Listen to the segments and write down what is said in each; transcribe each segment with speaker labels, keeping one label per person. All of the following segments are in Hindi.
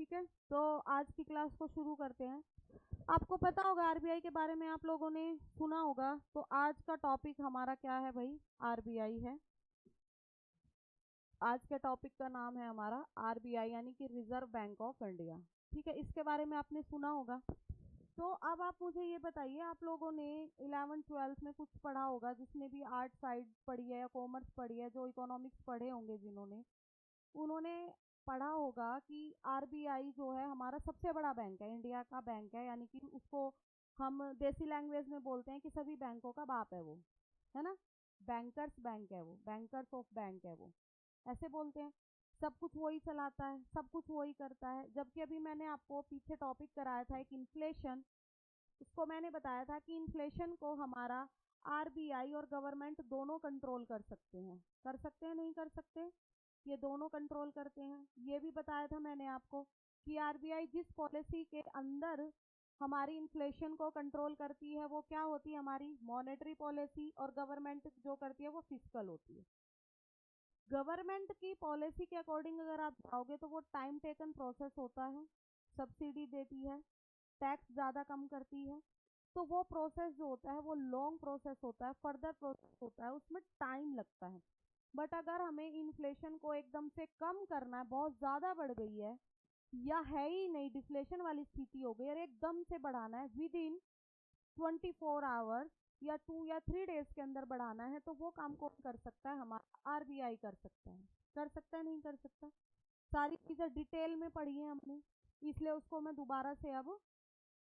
Speaker 1: ठीक है, तो आज की क्लास को शुरू करते हैं। आपको पता होगा आरबीआई के बारे में, आप लोगों ने सुना होगा। तो आज का टॉपिक हमारा क्या है भाई? आरबीआई है। आज के टॉपिक का नाम है हमारा आरबीआई, यानी कि रिजर्व बैंक ऑफ इंडिया। ठीक है, इसके बारे में आपने सुना होगा। तो अब आप मुझे ये बताइए, आप लोगों ने 11th-12th में कुछ पढ़ा होगा, जिसने भी आर्ट साइड पढ़ी है या कॉमर्स पढ़ी है, जो इकोनॉमिक्स पढ़े होंगे जिन्होंने, उन्होंने पढ़ा होगा कि आरबीआई जो है हमारा सबसे बड़ा बैंक है, इंडिया का बैंक है। यानी कि उसको हम देसी लैंग्वेज में बोलते हैं कि सभी बैंकों का बाप है वो, है ना। बैंकर्स बैंक है वो, बैंकर्स ऑफ बैंक है वो, ऐसे बोलते हैं। सब कुछ वही चलाता है, सब कुछ वही करता है। जबकि अभी मैंने आपको पीछे टॉपिक कराया था एक इन्फ्लेशन, उसको मैंने बताया था कि इन्फ्लेशन को हमारा आरबीआई और गवर्नमेंट दोनों कंट्रोल कर सकते हैं। कर सकते हैं, नहीं कर सकते? ये दोनों कंट्रोल करते हैं। ये भी बताया था मैंने आपको कि आरबीआई जिस पॉलिसी के अंदर हमारी इन्फ्लेशन को कंट्रोल करती है वो क्या होती है? हमारी मॉनेटरी पॉलिसी। और गवर्नमेंट जो करती है वो फिस्कल होती है। गवर्नमेंट की पॉलिसी के अकॉर्डिंग अगर आप जाओगे तो वो टाइम टेकन प्रोसेस होता है, सब्सिडी देती है, टैक्स ज़्यादा कम करती है। तो वो प्रोसेस जो होता है वो लॉन्ग प्रोसेस होता है, फर्दर प्रोसेस होता है, उसमें टाइम लगता है। बट अगर हमें इन्फ्लेशन को एकदम से कम करना है, बहुत ज़्यादा बढ़ गई है या है ही नहीं, डिफ्लेशन वाली स्थिति हो गई और एकदम से बढ़ाना है विद इन 24 आवर्स या 2 या 3 डेज के अंदर बढ़ाना है, तो वो काम कौन कर सकता है? हमारा आरबीआई कर सकता है। कर सकता है, नहीं कर सकता? सारी चीज़ें डिटेल में पढ़ी है हमने, इसलिए उसको मैं दोबारा से अब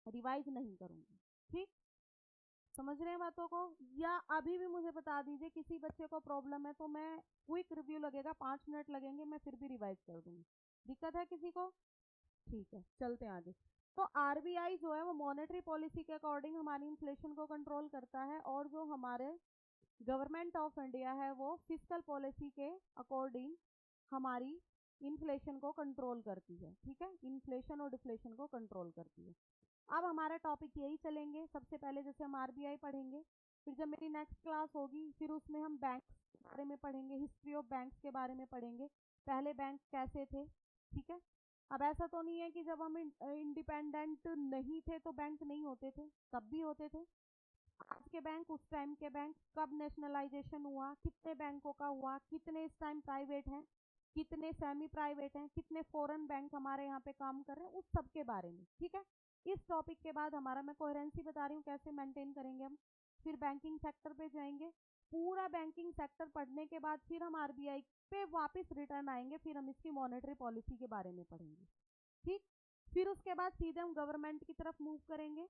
Speaker 1: रिवाइज नहीं करूँगी। ठीक, समझ रहे हैं बातों को? या अभी भी मुझे बता दीजिए, किसी बच्चे को प्रॉब्लम है तो मैं क्विक रिव्यू लगेगा, 5 मिनट लगेंगे, मैं फिर भी रिवाइज कर दूंगी। दिक्कत है किसी को? ठीक है, चलते हैं आगे। तो आरबीआई जो है वो मॉनेटरी पॉलिसी के अकॉर्डिंग हमारी इन्फ्लेशन को कंट्रोल करता है, और जो हमारे गवर्नमेंट ऑफ इंडिया है वो फिस्कल पॉलिसी के अकॉर्डिंग हमारी इन्फ्लेशन को कंट्रोल करती है। ठीक है, इन्फ्लेशन और डिफ्लेशन को कंट्रोल करती है। अब हमारा टॉपिक यही चलेंगे। सबसे पहले जैसे हम आरबीआई पढ़ेंगे, फिर जब मेरी नेक्स्ट क्लास होगी फिर उसमें हम बैंक्स के बारे में पढ़ेंगे, हिस्ट्री ऑफ बैंक्स के बारे में पढ़ेंगे, पहले बैंक कैसे थे। ठीक है, अब ऐसा तो नहीं है कि जब हम इंडिपेंडेंट नहीं थे तो बैंक नहीं होते थे, तब भी होते थे। आज के बैंक, उस टाइम के बैंक, कब नेशनलाइजेशन हुआ, कितने बैंकों का हुआ, कितने इस टाइम प्राइवेट हैं, कितने सेमी प्राइवेट हैं, कितने फॉरेन बैंक हमारे यहाँ पे काम कर रहे हैं, उस सब के बारे में। ठीक है, इस टॉपिक के बाद हमारा, मैं कोहेरेंसी बता रही हूँ कैसे मेंटेन करेंगे हम। फिर बैंकिंग सेक्टर पे जाएंगे, पूरा बैंकिंग सेक्टर पढ़ने के बाद फिर हम आरबीआई पे वापस रिटर्न आएंगे, फिर हम इसकी मॉनेटरी पॉलिसी के बारे में पढ़ेंगे। ठीक, फिर उसके बाद सीधे हम गवर्नमेंट की तरफ मूव करेंगे।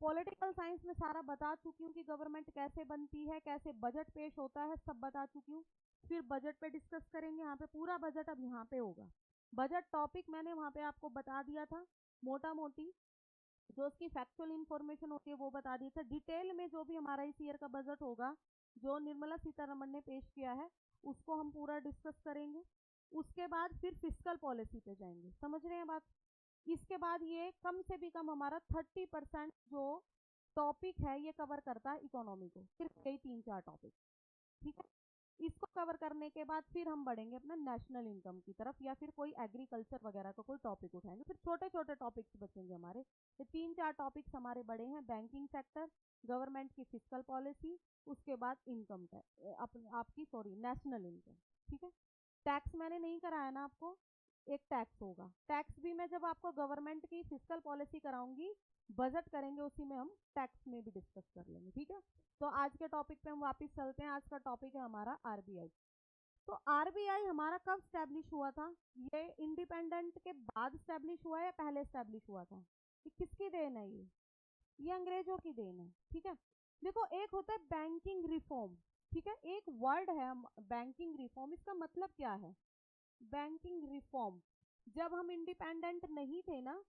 Speaker 1: पॉलिटिकल साइंस में सारा बता चुकी हूँ कि गवर्नमेंट कैसे बनती है, कैसे बजट पेश होता है, सब बता चुकी हूँ। फिर बजट पे डिस्कस करेंगे, यहाँ पे पूरा बजट अब यहाँ पे होगा। बजट टॉपिक मैंने वहाँ पे आपको बता दिया था, मोटा मोटी जो उसकी फैक्चुअल इंफॉर्मेशन होती है वो बता दी था। डिटेल में जो भी हमारा इस ईयर का बजट होगा, जो निर्मला सीतारमण ने पेश किया है, उसको हम पूरा डिस्कस करेंगे। उसके बाद फिर फिस्कल पॉलिसी पे जाएंगे। समझ रहे हैं बात? इसके बाद ये कम से भी कम हमारा 30% जो टॉपिक है ये कवर करता है इकोनॉमी को, सिर्फ यही 3-4 टॉपिक। ठीक है, इसको कवर करने के बाद फिर हम बढ़ेंगे अपना नेशनल इनकम की तरफ, या फिर कोई एग्रीकल्चर वगैरह का कोई टॉपिक उठाएंगे। फिर छोटे छोटे टॉपिक्स बचेंगे हमारे। ये 3-4 टॉपिक्स हमारे बड़े हैं, बैंकिंग सेक्टर, गवर्नमेंट की फिस्कल पॉलिसी, उसके बाद इनकम आपकी नेशनल इनकम। ठीक है, टैक्स मैंने नहीं कराया ना आपको, एक टैक्स होगा। टैक्स भी मैं जब आपको गवर्नमेंट की फिस्कल पॉलिसी कराऊंगी, बजट करेंगे, उसी में हम टैक्स में भी डिस्कस कर लेंगे। ठीक है, तो आज के टॉपिक पे हम वापस चलते हैं। आज का टॉपिक है हमारा आरबीआई। तो आरबीआई हमारा कब स्टैब्लिश हुआ था? ये इंडिपेंडेंट के बाद स्टैब्लिश हुआ है, पहले स्टैब्लिश हुआ था? ये किसकी देन है? ये अंग्रेजों की देन है। ठीक है, देखो, एक होता है बैंकिंग रिफॉर्म। ठीक है, एक वर्ड है बैंकिंग रिफॉर्म, इसका मतलब क्या है? बैंकिंग रिफॉर्म, जब हम इंडिपेंडेंट नहीं थे ना,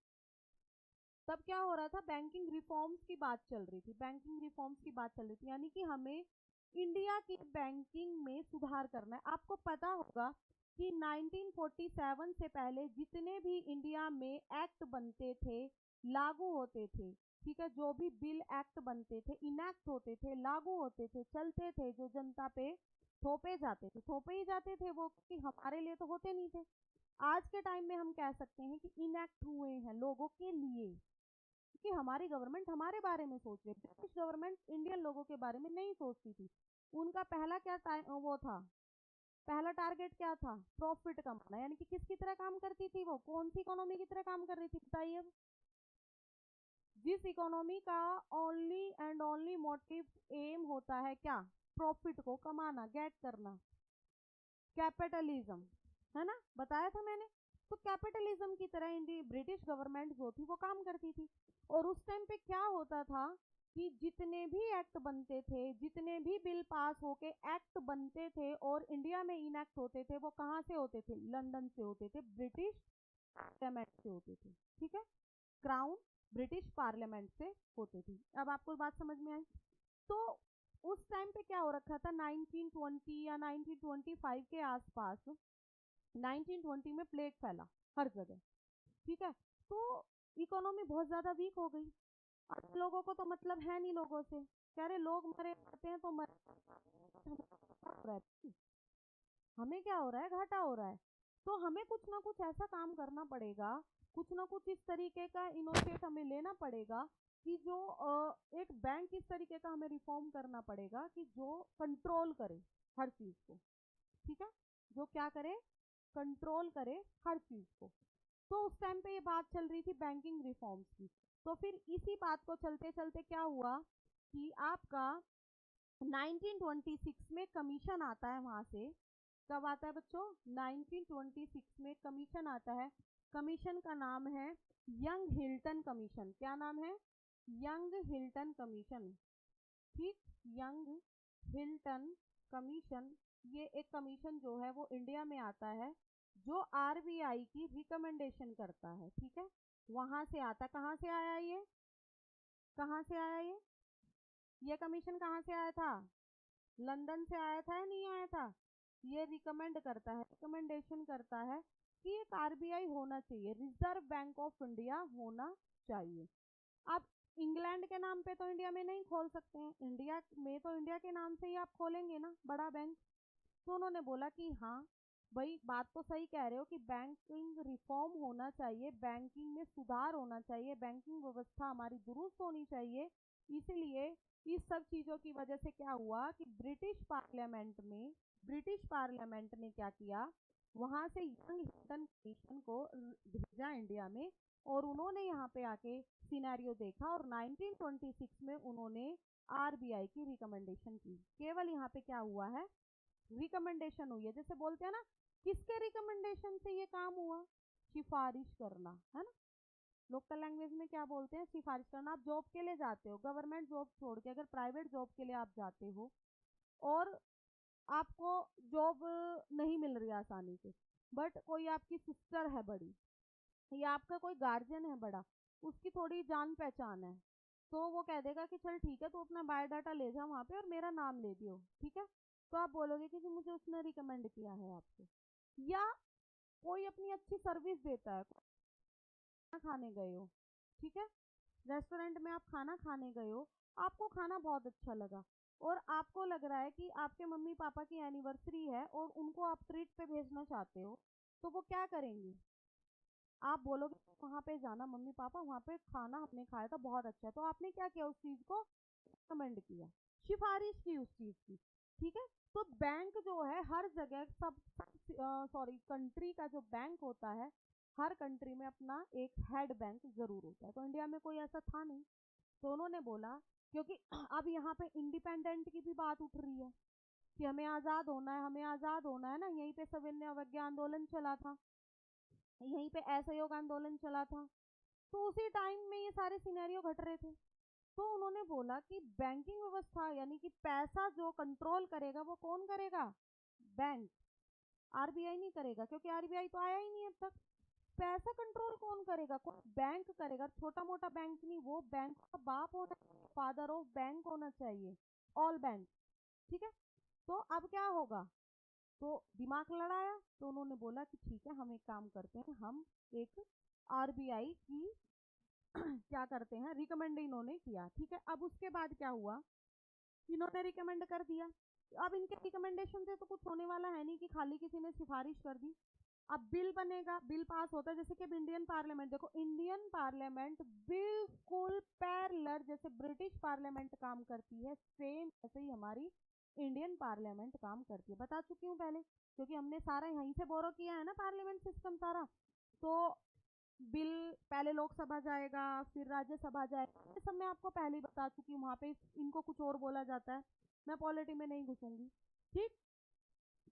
Speaker 1: तब क्या हो रहा था? बैंकिंग रिफॉर्म्स की बात चल रही थी, बैंकिंग रिफॉर्म्स की बात चल रही थी, यानी कि हमें इंडिया की बैंकिंग में सुधार करना है। आपको पता होगा कि 1947 से पहले जितने भी इंडिया में एक्ट बनते थे, लागू होते थे, ठीक है, जो भी बिल एक्ट बनते थे, इनैक्ट होते थे, लागू होते थे, चलते थे, जो जनता पे थोपे जाते थे, थोपे ही जाते थे वो, कि हमारे लिए तो होते नहीं थे। आज के टाइम में हम कह सकते हैं कि इनएक्ट हुए हैं लोगों के लिए, कि हमारी गवर्नमेंट हमारे बारे में सोच रही है। ब्रिटिश गवर्नमेंट इंडियन लोगों के बारे में नहीं सोचती थी। उनका पहला क्या वो था, पहला टारगेट क्या था, प्रॉफिट कमाना। यानी कि किसकी तरह काम करती थी वो, कौन सी इकोनॉमी की तरह काम कर रही थी बताइए अब। जिस इकोनॉमी का only and only motive aim होता है क्या, प्रॉफिट को कमाना, गेट करना, कैपिटलिज्म, है ना, बताया था मैंने। तो कैपिटलिज्म की तरह इंडिया ब्रिटिश गवर्नमेंट जो थी वो काम करती थी। और उस टाइम पे क्या होता था कि जितने भी एक्ट बनते थे, जितने भी बिल पास होके एक्ट बनते थे और इंडिया में इनएक्ट होते थे, वो कहाँ से होते थे, लंदन से होते थे, ब्रिटिश पार्लियामेंट से होते थे। ठीक है, क्राउन ब्रिटिश पार्लियामेंट से होती थी। अब आपको बात समझ में आई। तो उस टाइम पे क्या हो रखा था, 1920 या 1925 के आसपास, 1920 में प्लेग फैला हर जगह। ठीक है, तो इकोनॉमी बहुत ज्यादा वीक हो गई। अब लोगों को तो मतलब है नहीं लोगों से, कह रहे लोग मरे जाते हैं तो हमें क्या हो रहा है, घाटा हो रहा है। तो हमें कुछ ना कुछ ऐसा काम करना पड़ेगा, कुछ ना कुछ इस तरीके का इनोशिएट हमें लेना पड़ेगा कि जो एक बैंक इस तरीके का हमें रिफॉर्म करना पड़ेगा कि जो कंट्रोल करे हर चीज को। ठीक है, जो क्या करे, कंट्रोल करे हर चीज को। तो उस टाइम पे ये बात चल रही थी बैंकिंग रिफॉर्म्स की। तो फिर इसी बात को चलते चलते क्या हुआ कि आपका 1926 में कमीशन आता है वहां से। कब आता है बच्चों, 1926 में कमीशन आता है। कमीशन का नाम है यंग हिल्टन कमीशन। क्या नाम है, यंग हिल्टन कमीशन। ठीक, यंग हिल्टन कमीशन। ये एक कमीशन जो है वो इंडिया में आता है, जो आरबीआई की रिकमेंडेशन करता है। ठीक है, वहां से आता, कहाँ से आया ये, कहाँ से आया ये कमीशन कहाँ से आया था, लंदन से आया था या नहीं आया था। ये रिकमेंड करता है, रिकमेंडेशन करता है कि एक आरबीआई होना चाहिए, रिजर्व बैंक ऑफ इंडिया होना चाहिए। अब इंग्लैंड के नाम पे तो इंडिया में नहीं खोल सकते हैं, इंडिया में तो इंडिया के नाम से ही आप खोलेंगे ना बड़ा बैंक। तो उन्होंने बोला कि हाँ भाई, बात तो सही कह रहे हो कि बैंकिंग रिफॉर्म होना चाहिए, बैंकिंग में सुधार होना चाहिए, बैंकिंग व्यवस्था हमारी दुरुस्त होनी चाहिए। इसलिए इस सब चीजों की वजह से क्या हुआ कि ब्रिटिश पार्लियामेंट ने क्या किया, वहां से यंग हिल्टन कमीशन को भेजा इंडिया में। और उन्होंने यहाँ पे आके सिनेरियो देखा और 1926 में उन्होंने आरबीआई की रिकमेंडेशन की। केवल यहाँ पे क्या हुआ है, रिकमेंडेशन हुई है। जैसे बोलते हैं ना, किसके रिकमेंडेशन से ये काम हुआ, सिफारिश करना, है ना। लोकल लैंग्वेज में क्या बोलते हैं, सिफारिश करना। आप जॉब के लिए जाते हो, गवर्नमेंट जॉब छोड़ के अगर प्राइवेट जॉब के लिए आप जाते हो और आपको जॉब नहीं मिल रही आसानी से, बट कोई आपकी सिस्टर है बड़ी या आपका कोई गार्जियन है बड़ा, उसकी थोड़ी जान पहचान है, तो वो कह देगा कि चल ठीक है, तो अपना बायोडाटा ले जा वहाँ पे और मेरा नाम ले दियो। ठीक है, तो आप बोलोगे कि जी मुझे उसने रिकमेंड किया है आपको। या कोई अपनी अच्छी सर्विस देता है, खाना खाने गए हो, ठीक है, रेस्टोरेंट में आप खाना खाने गए हो, आपको खाना बहुत अच्छा लगा और आपको लग रहा है कि आपके मम्मी पापा की एनिवर्सरी है और उनको आप ट्रीट पे भेजना चाहते हो, तो वो क्या करेंगे, आप बोलोगे वहां पे जाना मम्मी पापा, वहां पे खाना हमने खाया था बहुत अच्छा है। तो आपने क्या किया, उस चीज को रिकमेंड किया, सिफारिश की उस चीज की। ठीक है, तो बैंक जो है हर जगह सब, सॉरी, कंट्री का जो बैंक होता है, हर कंट्री में अपना एक हेड बैंक जरूर होता है। तो इंडिया में कोई ऐसा था नहीं, तो उन्होंने बोला, क्योंकि अब यहाँ पे इंडिपेंडेंट की भी बात उठ रही है कि हमें आजाद होना है, हमें आजाद होना है ना। यहीं पे सविनय अवज्ञा आंदोलन चला था, यहीं पे असहयोग आंदोलन चला था, तो उसी टाइम में ये सारे सिनेरियो घट रहे थे। तो उन्होंने बोला कि बैंकिंग व्यवस्था यानी कि पैसा जो कंट्रोल करेगा वो कौन करेगा, बैंक, आरबीआई नहीं करेगा, क्योंकि आरबीआई तो आया ही नहीं अब तक। पैसा कंट्रोल कौन करेगा, कोई बैंक करेगा, छोटा मोटा बैंक नहीं, वो बैंक का बाप होना, फादर ऑफ बैंक होना चाहिए, ऑल बैंक। ठीक है, तो अब क्या होगा, तो दिमाग लड़ाया, तो उन्होंने बोला कि ठीक है, हम एक काम करते हैं, हम एक आरबीआई की क्या करते हैं, रिकमेंड इन्होंने किया। ठीक है, अब उसके बाद क्या हुआ, इन्होंने रिकमेंड कर दिया। अब इनके रिकमेंडेशन से तो कुछ होने वाला है नहीं कि खाली किसी ने सिफारिश कर दी। अब बिल बनेगा, बिल पास होता है, जैसे कि इंडियन पार्लियामेंट देखो, इंडियन पार्लियामेंट बिल्कुल पैरेलल जैसे ब्रिटिश पार्लियामेंट काम करती है, सेम ऐसे ही हमारी इंडियन पार्लियामेंट काम करती है। बता चुकी हूँ पहले, क्योंकि हमने सारा यहीं से बोरो किया है ना पार्लियामेंट सिस्टम सारा। तो बिल पहले लोकसभा जाएगा, फिर राज्यसभा जाएगा, ये सब मैं आपको पहले ही बता चुकी हूँ। वहाँ पे इनको कुछ और बोला जाता है, मैं पॉलिटी में नहीं घुसूंगी, ठीक।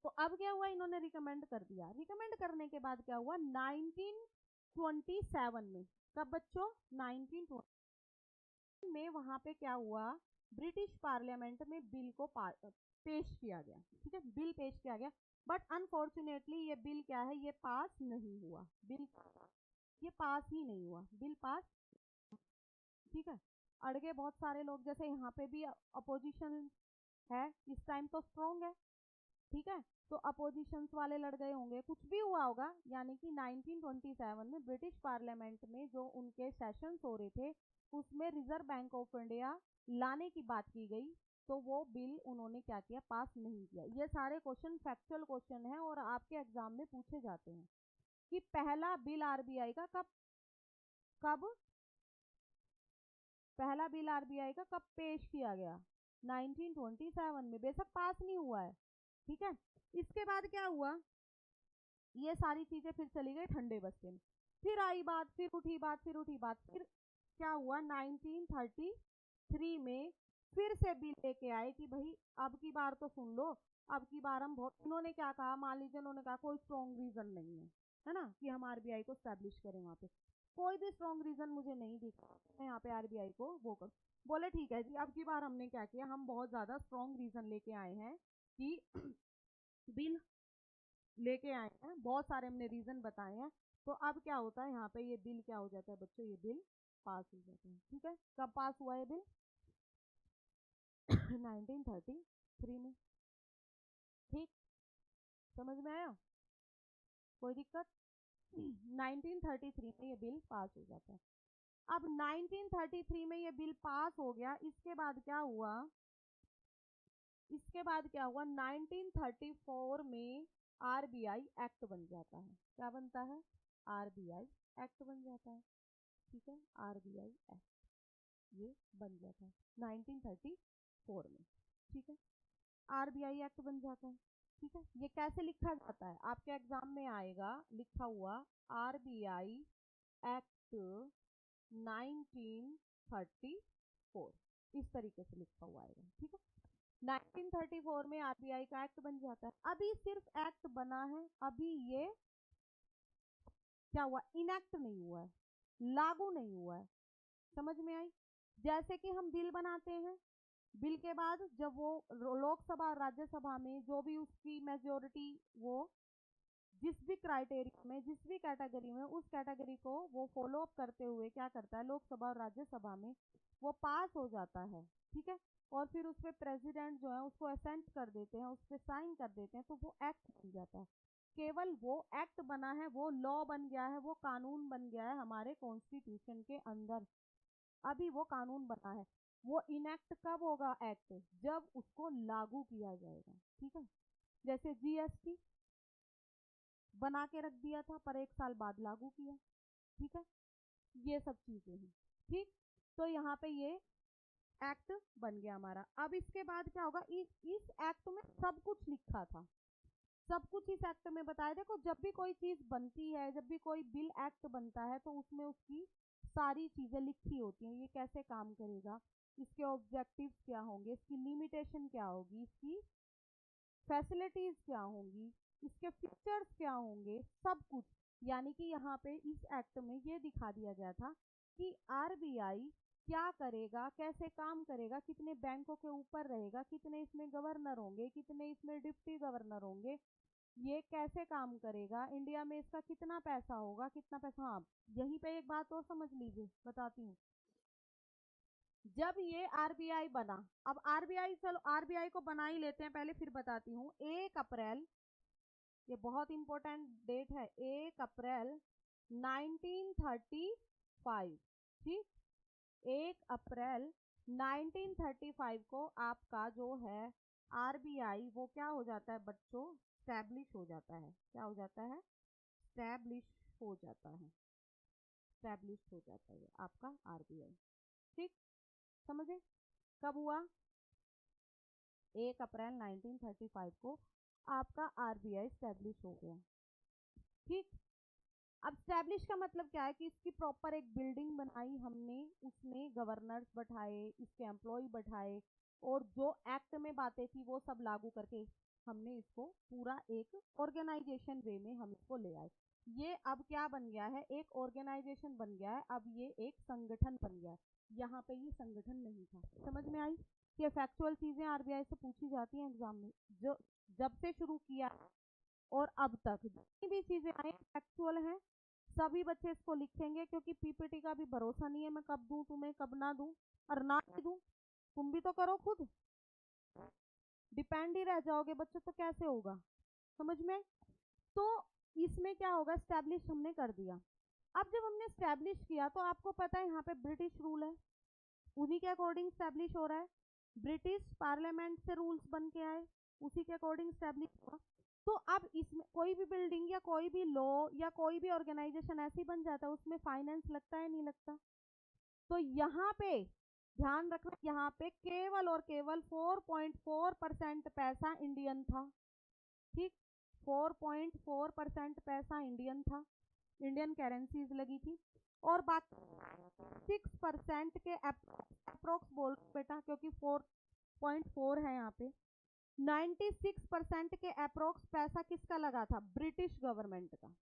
Speaker 1: तो अब क्या हुआ, इन्होंने रिकमेंड कर दिया। रिकमेंड करने के बाद क्या हुआ, 1927 में, कब बच्चों, 1920 में वहां पे क्या हुआ, ब्रिटिश पार्लियामेंट में बिल को पेश किया गया, ठीक है, बिल पेश किया गया। बट अनफॉर्चुनेटली ये बिल क्या है, ये पास नहीं हुआ, बिल ये पास ही नहीं हुआ, बिल पास, ठीक है। अड़गे बहुत सारे लोग, जैसे यहाँ पे भी अपोजिशन है, इस टाइम तो स्ट्रॉन्ग है, ठीक है। तो अपोजिशंस वाले लड़ गए होंगे, कुछ भी हुआ होगा, यानी कि 1927 में ब्रिटिश पार्लियामेंट में जो उनके सेशंस हो रहे थे, उसमें रिजर्व बैंक ऑफ इंडिया लाने की बात की गई, तो वो बिल उन्होंने क्या किया, पास नहीं किया। ये सारे क्वेश्चन फैक्चुअल क्वेश्चन है और आपके एग्जाम में पूछे जाते हैं कि पहला बिल आरबीआई का कब कब पहला बिल आरबीआई का कब पेश किया गया, 1927 में, बेशक पास नहीं हुआ है, ठीक है। इसके बाद क्या हुआ, ये सारी चीजें फिर चली गई ठंडे बस्ते में, फिर आई बात, फिर उठी बात, फिर उठी बात, फिर क्या हुआ, 1933 में फिर से बिल लेके आए कि भाई अब की बार तो सुन लो, अब की बार हम बहुत, इन्होंने क्या कहा, मान लीजिए उन्होंने कहा कोई स्ट्रॉन्ग रीजन नहीं है ना, कि हम आरबीआई को स्टैब्लिश करें वहां पे, कोई भी स्ट्रॉन्ग रीजन मुझे नहीं दिखा, मैं यहाँ पे आरबीआई को वो कर, बोले ठीक है जी, अब की बार हमने क्या किया, हम बहुत ज्यादा स्ट्रॉन्ग रीजन लेके आए हैं कि बिल लेके आए हैं, बहुत सारे हमने रीजन बताए हैं। तो अब क्या होता है, यहाँ पे ये बिल क्या हो जाता है बच्चों, ये बिल पास हो जाता है, ठीक है। कब पास हुआ ये बिल, 1933 में, ठीक, समझ में आया, कोई दिक्कत 1933 में ये बिल पास हो जाता है। अब 1933 में ये बिल पास हो गया, इसके बाद क्या हुआ, 1934 में आरबीआई एक्ट बन जाता है, क्या बनता है, आरबीआई एक्ट बन जाता है, ठीक है, आरबीआई एक्ट ये बन जाता है 1934 में, ठीक है, आरबीआई एक्ट बन जाता है, ठीक है। ये कैसे लिखा जाता है, आपके एग्जाम में आएगा लिखा हुआ आरबीआई एक्ट 1934, इस तरीके से लिखा हुआ आएगा, ठीक है। 1934 में आरबीआई का एक्ट बन जाता है। अभी सिर्फ एक्ट बना है, अभी ये क्या हुआ, इनएक्ट नहीं हुआ है, लागू नहीं हुआ है, समझ में आई। जैसे कि हम बिल बनाते हैं, बिल के बाद जब वो लोकसभा और राज्यसभा में जो भी उसकी मेजोरिटी, वो जिस भी क्राइटेरिया में, जिस भी कैटेगरी में, उस कैटेगरी को वो फॉलो अप करते हुए क्या करता है, लोकसभा और राज्यसभा में वो पास हो जाता है, ठीक है। और फिर उस पर प्रेसिडेंट जो है उसको असेंट कर देते हैं, उस पर साइन कर देते हैं, तो वो एक्ट बन जाता है। केवल वो एक्ट बना है, वो लॉ बन गया है, वो कानून बन गया है हमारे कॉन्स्टिट्यूशन के अंदर, अभी वो कानून बना है। वो इनएक्ट कब होगा एक्ट, जब उसको लागू किया जाएगा, ठीक है। जैसे जीएसटी बना के रख दिया था पर 1 साल बाद लागू किया, ठीक है, ये सब चीजें हैं, ठीक। तो यहाँ पे ये एक्ट बन गया हमारा। अब इसके बाद क्या होगा, इस एक्ट में सब कुछ लिखा था, सब कुछ इस एक्ट में बताया। देखो जब भी कोई चीज बनती है, जब भी कोई बिल एक्ट बनता है, तो उसमें उसकी सारी चीजें लिखी होती हैं, ये कैसे काम करेगा, इसके ऑब्जेक्टिव्स क्या होंगे, इसकी लिमिटेशन क्या होगी, इसकी फैसिलिटीज क्या होंगी, इसके फीचर्स क्या होंगे, सब कुछ। यानी कि यहाँ पे इस एक्ट में ये दिखा दिया गया था कि आरबीआई क्या करेगा, कैसे काम करेगा, कितने बैंकों के ऊपर रहेगा, कितने इसमें गवर्नर होंगे, कितने इसमें डिप्टी गवर्नर होंगे, ये कैसे काम करेगा, इंडिया में इसका कितना पैसा होगा, कितना पैसा। हाँ, यहीं पे एक बात और समझ लीजिए, बताती हूँ। जब ये आरबीआई बना, अब आरबीआई, चलो आरबीआई को बना ही लेते हैं पहले, फिर बताती हूँ। 1 अप्रैल, ये बहुत इंपॉर्टेंट डेट है, 1 अप्रैल 1935, ठीक, 1 अप्रैल 1935 को आपका जो है आरबीआई वो क्या हो जाता है बच्चों, स्टैब्लिश हो जाता है, क्या हो जाता है, स्टैब्लिश हो जाता है, स्टैब्लिश हो जाता है आपका आरबीआई। ठीक, समझे? कब हुआ? 1 अप्रैल 1935 को आपका आरबीआई स्टैब्लिश हो गया। ठीक, अब स्टैब्लिश का मतलब क्या है कि इसकी प्रॉपर एक बिल्डिंग बनाई हमने, उसमें गवर्नर्स बैठाए, इसके एम्प्लॉय बैठाए, और जो एक्ट में बातें थी वो सब लागू करके हमने इसको पूरा एक ऑर्गेनाइजेशन वे में हम इसको ले आए। ये अब क्या बन गया है? एक ऑर्गेनाइजेशन बन गया है, अब ये एक संगठन बन गया है। यहाँ पे ये संगठन नहीं था। समझ में आई? ये फैक्चुअल चीजें आरबीआई से पूछी जाती हैं एग्जाम में, जो जब से शुरू किया और अब तक जितनी भी चीजें आई फैक्चुअल हैं। सभी बच्चे इसको लिखेंगे, क्योंकि पीपीटी का भी भरोसा नहीं है, मैं कब दूं तुम्हें, कब ना दूं, और ना ही दूं तुम भी तो करो, खुद डिपेंड ही रह जाओगे बच्चों, तो कैसे होगा? समझ में? तो इसमें क्या होगा, स्टैब्लिश हमने कर दिया। अब जब हमने स्टैब्लिश किया तो आपको पता है यहाँ पे ब्रिटिश रूल है, उन्हीं के अकॉर्डिंग स्टैब्लिश हो रहा है। ब्रिटिश पार्लियामेंट से रूल्स बन के आए, उसी के अकॉर्डिंग स्टैब्लिश हुआ। तो अब इसमें कोई भी बिल्डिंग या कोई भी लॉ या कोई भी ऑर्गेनाइजेशन ऐसी बन जाता है, उसमें फाइनेंस लगता है नहीं लगता? तो यहाँ पे ध्यान रखना, यहाँ पे केवल और केवल 4.4% पैसा इंडियन था। ठीक, 4.4% पैसा इंडियन था, इंडियन करेंसीज लगी थी, और बाकी 6% के अप्रोक्स बोल बेटा, क्योंकि 4.4 है यहाँ पे। 96% के अप्रोक्स पैसा किसका लगा था? ब्रिटिश गवर्नमेंट का।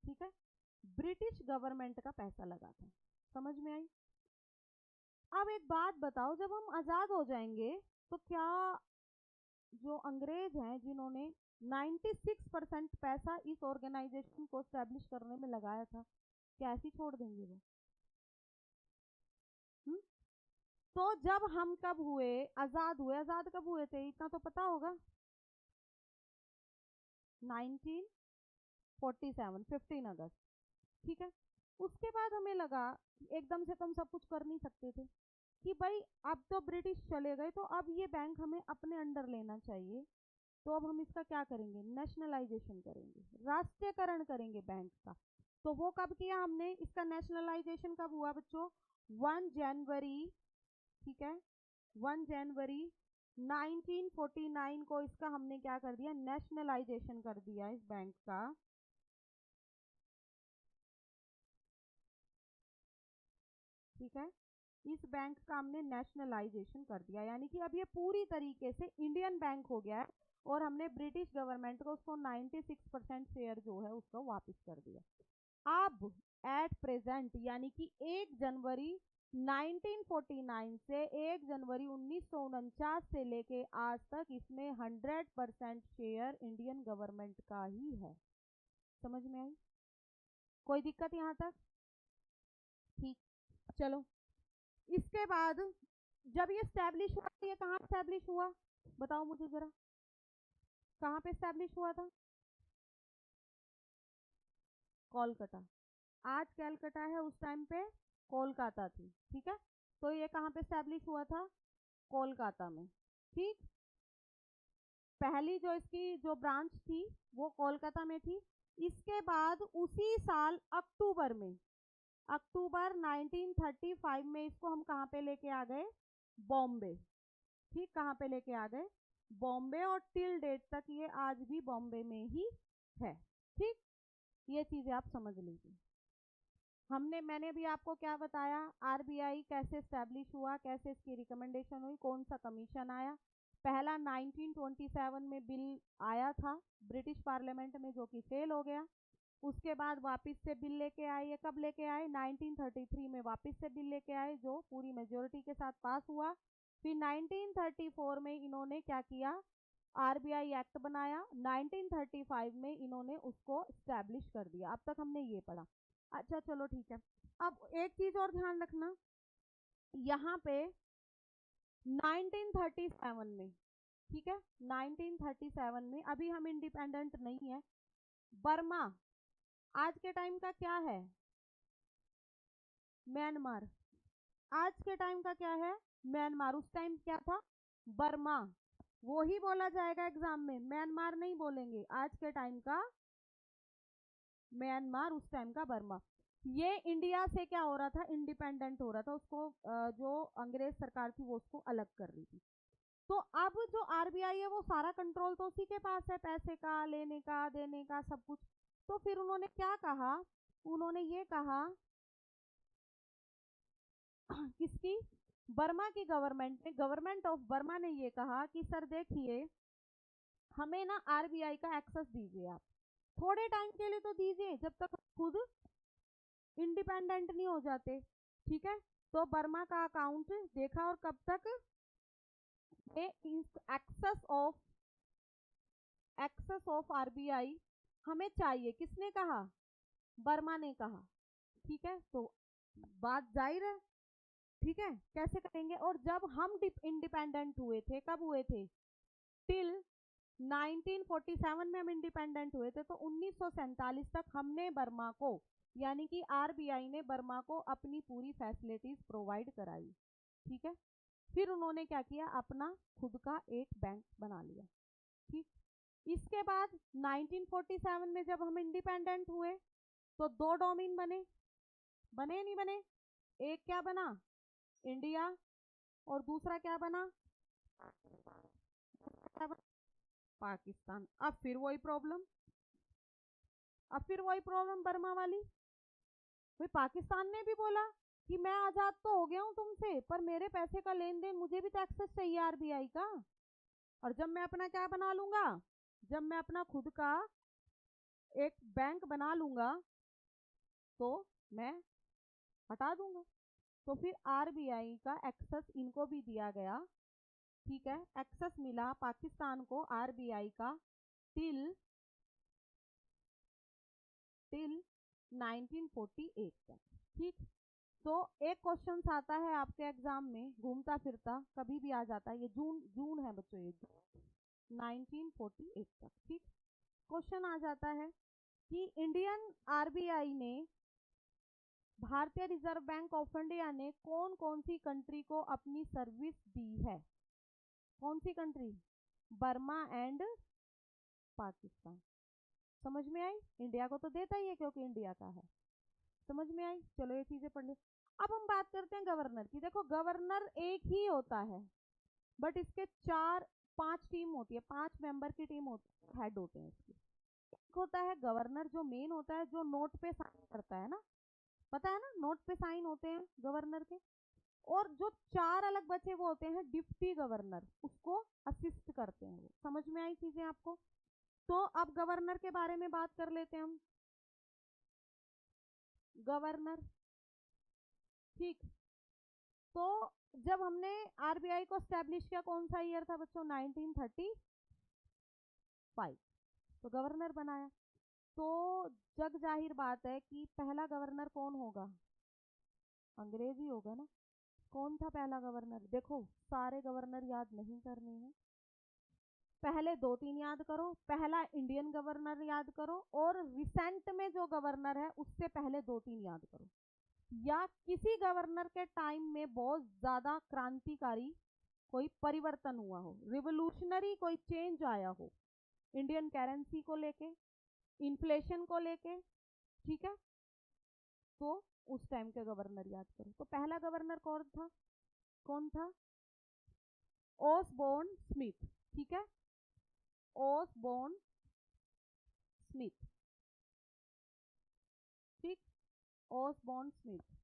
Speaker 1: ठीक है, ब्रिटिश गवर्नमेंट का पैसा लगा था। समझ में आई? अब एक बात बताओ, जब हम आजाद हो जाएंगे तो क्या जो अंग्रेज हैं जिन्होंने 96% पैसा इस ऑर्गेनाइजेशन को स्टैब्लिश करने में लगाया था, क्या ऐसे छोड़ देंगे वो? तो जब हम कब हुए आजाद? हुए आजाद कब हुए थे, इतना तो पता होगा, 1947, 15 अगस्त। ठीक है, उसके बाद हमें लगा एकदम से तो हम सब कुछ कर नहीं सकते थे, कि भाई अब तो ब्रिटिश चले गए, तो अब ये बैंक हमें अपने अंडर लेना चाहिए। तो अब हम इसका क्या करेंगे? नेशनलाइजेशन करेंगे, राष्ट्रीयकरण करेंगे बैंक का। तो वो कब किया हमने? इसका नेशनलाइजेशन कब हुआ बच्चों? 1 जनवरी, ठीक है, 1 जनवरी 1949 को इसका हमने क्या कर दिया? नेशनलाइजेशन कर दिया इस बैंक का। ठीक है, इस बैंक का हमने नेशनलाइजेशन कर दिया, यानी कि अब ये पूरी तरीके से इंडियन बैंक हो गया है, और हमने ब्रिटिश गवर्नमेंट को उसको 96% शेयर जो है उसको वापस कर दिया। अब एट प्रेजेंट, यानी कि 1 जनवरी 1949 से 1 जनवरी 1949 से लेके आज तक इसमें 100% शेयर इंडियन गवर्नमेंट का ही है। समझ में आई? कोई दिक्कत यहाँ तक? ठीक, चलो इसके बाद जब ये स्टैब्लिश हुआ, ये कहाँ स्टैब्लिश हुआ बताओ मुझे जरा, कहाँ पे स्टैब्लिश हुआ था? कोलकाता। आज कैलकाटा है, उस टाइम पे कोलकाता थी। ठीक है, तो ये कहाँ पे स्टैब्लिश हुआ था? कोलकाता में। ठीक, पहली जो इसकी जो ब्रांच थी वो कोलकाता में थी। इसके बाद उसी साल अक्टूबर में, अक्टूबर 1935 में इसको हम कहाँ पे लेके आ गए? बॉम्बे। ठीक, कहाँ पे लेके आ गए? बॉम्बे, और टिल डेट तक ये आज भी बॉम्बे में ही है। ठीक, ये चीजें आप समझ लीजिए। मैंने भी आपको क्या बताया, आरबीआई कैसे स्टैब्लिश हुआ, कैसे इसकी रिकमेंडेशन हुई, कौन सा कमीशन आया। पहला 1927 में बिल आया था ब्रिटिश पार्लियामेंट में, जो कि फेल हो गया। उसके बाद वापस से बिल लेके आए, ये कब लेके आए? 1933 में वापस से बिल लेके आए, जो पूरी मेजोरिटी के साथ पास हुआ। फिर 1934 में इन्होंने क्या किया? आरबीआई एक्ट बनाया। 1935 में इन्होंने उसको स्टैब्लिश कर दिया। अब तक हमने ये पढ़ा। अच्छा चलो ठीक है, अब एक चीज और ध्यान रखना, यहाँ पे 1937 में, ठीक है, 1937 में, अभी हम इंडिपेंडेंट नहीं है, बर्मा आज के टाइम का क्या है? म्यांमार। आज के टाइम का क्या है? म्यांमार। उस टाइम क्या था? बर्मा। वो ही बोला जाएगा एग्जाम में, म्यांमार नहीं बोलेंगे। आज के टाइम का म्यांमार, उस टाइम का बर्मा। ये इंडिया से क्या हो रहा था, इंडिपेंडेंट हो रहा था, उसको जो अंग्रेज सरकार थी वो उसको अलग कर रही थी। तो अब जो आरबीआई है वो सारा कंट्रोल तो उसी के पास है, पैसे का, लेने का, देने का, सब कुछ। तो फिर उन्होंने क्या कहा, उन्होंने ये कहा किसकी, बर्मा की गवर्नमेंट ने, गवर्नमेंट ऑफ बर्मा ने ये कहा कि सर देखिए हमें ना आरबीआई का एक्सेस दीजिए, आप थोड़े टाइम के लिए तो दीजिए जब तक खुद इंडिपेंडेंट नहीं हो जाते। ठीक है, तो बर्मा का अकाउंट देखा, और कब तक, एक्सेस ऑफ आरबीआई हमें चाहिए, किसने कहा, बर्मा ने कहा। ठीक है, तो बात जाहिर है। ठीक है, कैसे करेंगे, और जब हम इंडिपेंडेंट हुए थे, कब हुए थे, टिल 1947 में हम इंडिपेंडेंट हुए थे, तो 1947 तक हमने बर्मा को, यानी कि आरबीआई ने बर्मा को अपनी पूरी फैसिलिटीज प्रोवाइड कराई। ठीक है, फिर उन्होंने क्या किया, अपना खुद का एक बैंक बना लिया। ठीक, इसके बाद 1947 में जब हम इंडिपेंडेंट हुए तो दो डोमेन बने, बने नहीं बने, एक क्या बना, इंडिया, और दूसरा क्या बना, पाकिस्तान। अब फिर वही प्रॉब्लम, बर्मा वाली। भाई पाकिस्तान ने भी बोला कि मैं आजाद तो हो गया हूं तुमसे, पर मेरे पैसे का लेन देन मुझे भी तो एक्सेस चाहिए आरबीआई का। और जब मैं अपना क्या बना लूंगा, जब मैं अपना खुद का एक बैंक बना लूंगा तो मैं हटा दूंगा। तो फिर आरबीआई का एक्सेस इनको भी दिया गया। ठीक है, एक्सेस मिला पाकिस्तान को आरबीआई का टिल 1948 तक। ठीक, तो एक क्वेश्चन आता है आपके एग्जाम में, घूमता फिरता कभी भी आ जाता है, ये जून है बच्चों, ये 1948 तक। ठीक, क्वेश्चन आ जाता है कि इंडियन आरबीआई ने, भारतीय रिजर्व बैंक ऑफ इंडिया ने कौन कौन सी कंट्री को अपनी सर्विस दी है, कौन सी कंट्री, बर्मा एंड पाकिस्तान। समझ में आई, इंडिया को तो देता ही है क्योंकि इंडिया का है। समझ में आई, चलो ये चीजें पढ़ ली। अब हम बात करते हैं गवर्नर की। देखो गवर्नर एक ही होता है, बट इसके चार पांच टीम होती है, 5 मेंबर की टीम होती है, हेड होते हैं इसके। एक होता है गवर्नर जो मेन होता है, जो नोट पे साइन करता है ना, पता है ना, नोट पे साइन होते हैं गवर्नर के। और जो 4 अलग बचे वो होते हैं डिप्टी गवर्नर, उसको असिस्ट करते हैं वो। समझ में आई चीजें आपको। तो अब गवर्नर के बारे में बात कर लेते हैं हम, गवर्नर। ठीक, तो जब हमने आरबीआई को स्टैब्लिश किया, कौन सा ईयर था बच्चों, 1935, तो गवर्नर बनाया। तो जग जाहिर बात है कि पहला गवर्नर कौन होगा, अंग्रेज ही होगा ना। कौन था पहला गवर्नर, देखो सारे गवर्नर याद नहीं करने हैं, पहले 2-3 याद करो, पहला इंडियन गवर्नर याद करो, और रिसेंट में जो गवर्नर है उससे पहले 2-3 याद करो, या किसी गवर्नर के टाइम में बहुत ज्यादा क्रांतिकारी कोई परिवर्तन हुआ हो, रिवोल्यूशनरी कोई चेंज आया हो, इंडियन करेंसी को लेके, इन्फ्लेशन को लेके। ठीक है, तो उस टाइम के गवर्नर याद करो। तो पहला गवर्नर कौन था, कौन था, ओसबोर्न स्मिथ। ठीक है, ओसबोर्न स्मिथ। ठीक, ओसबोर्न स्मिथ।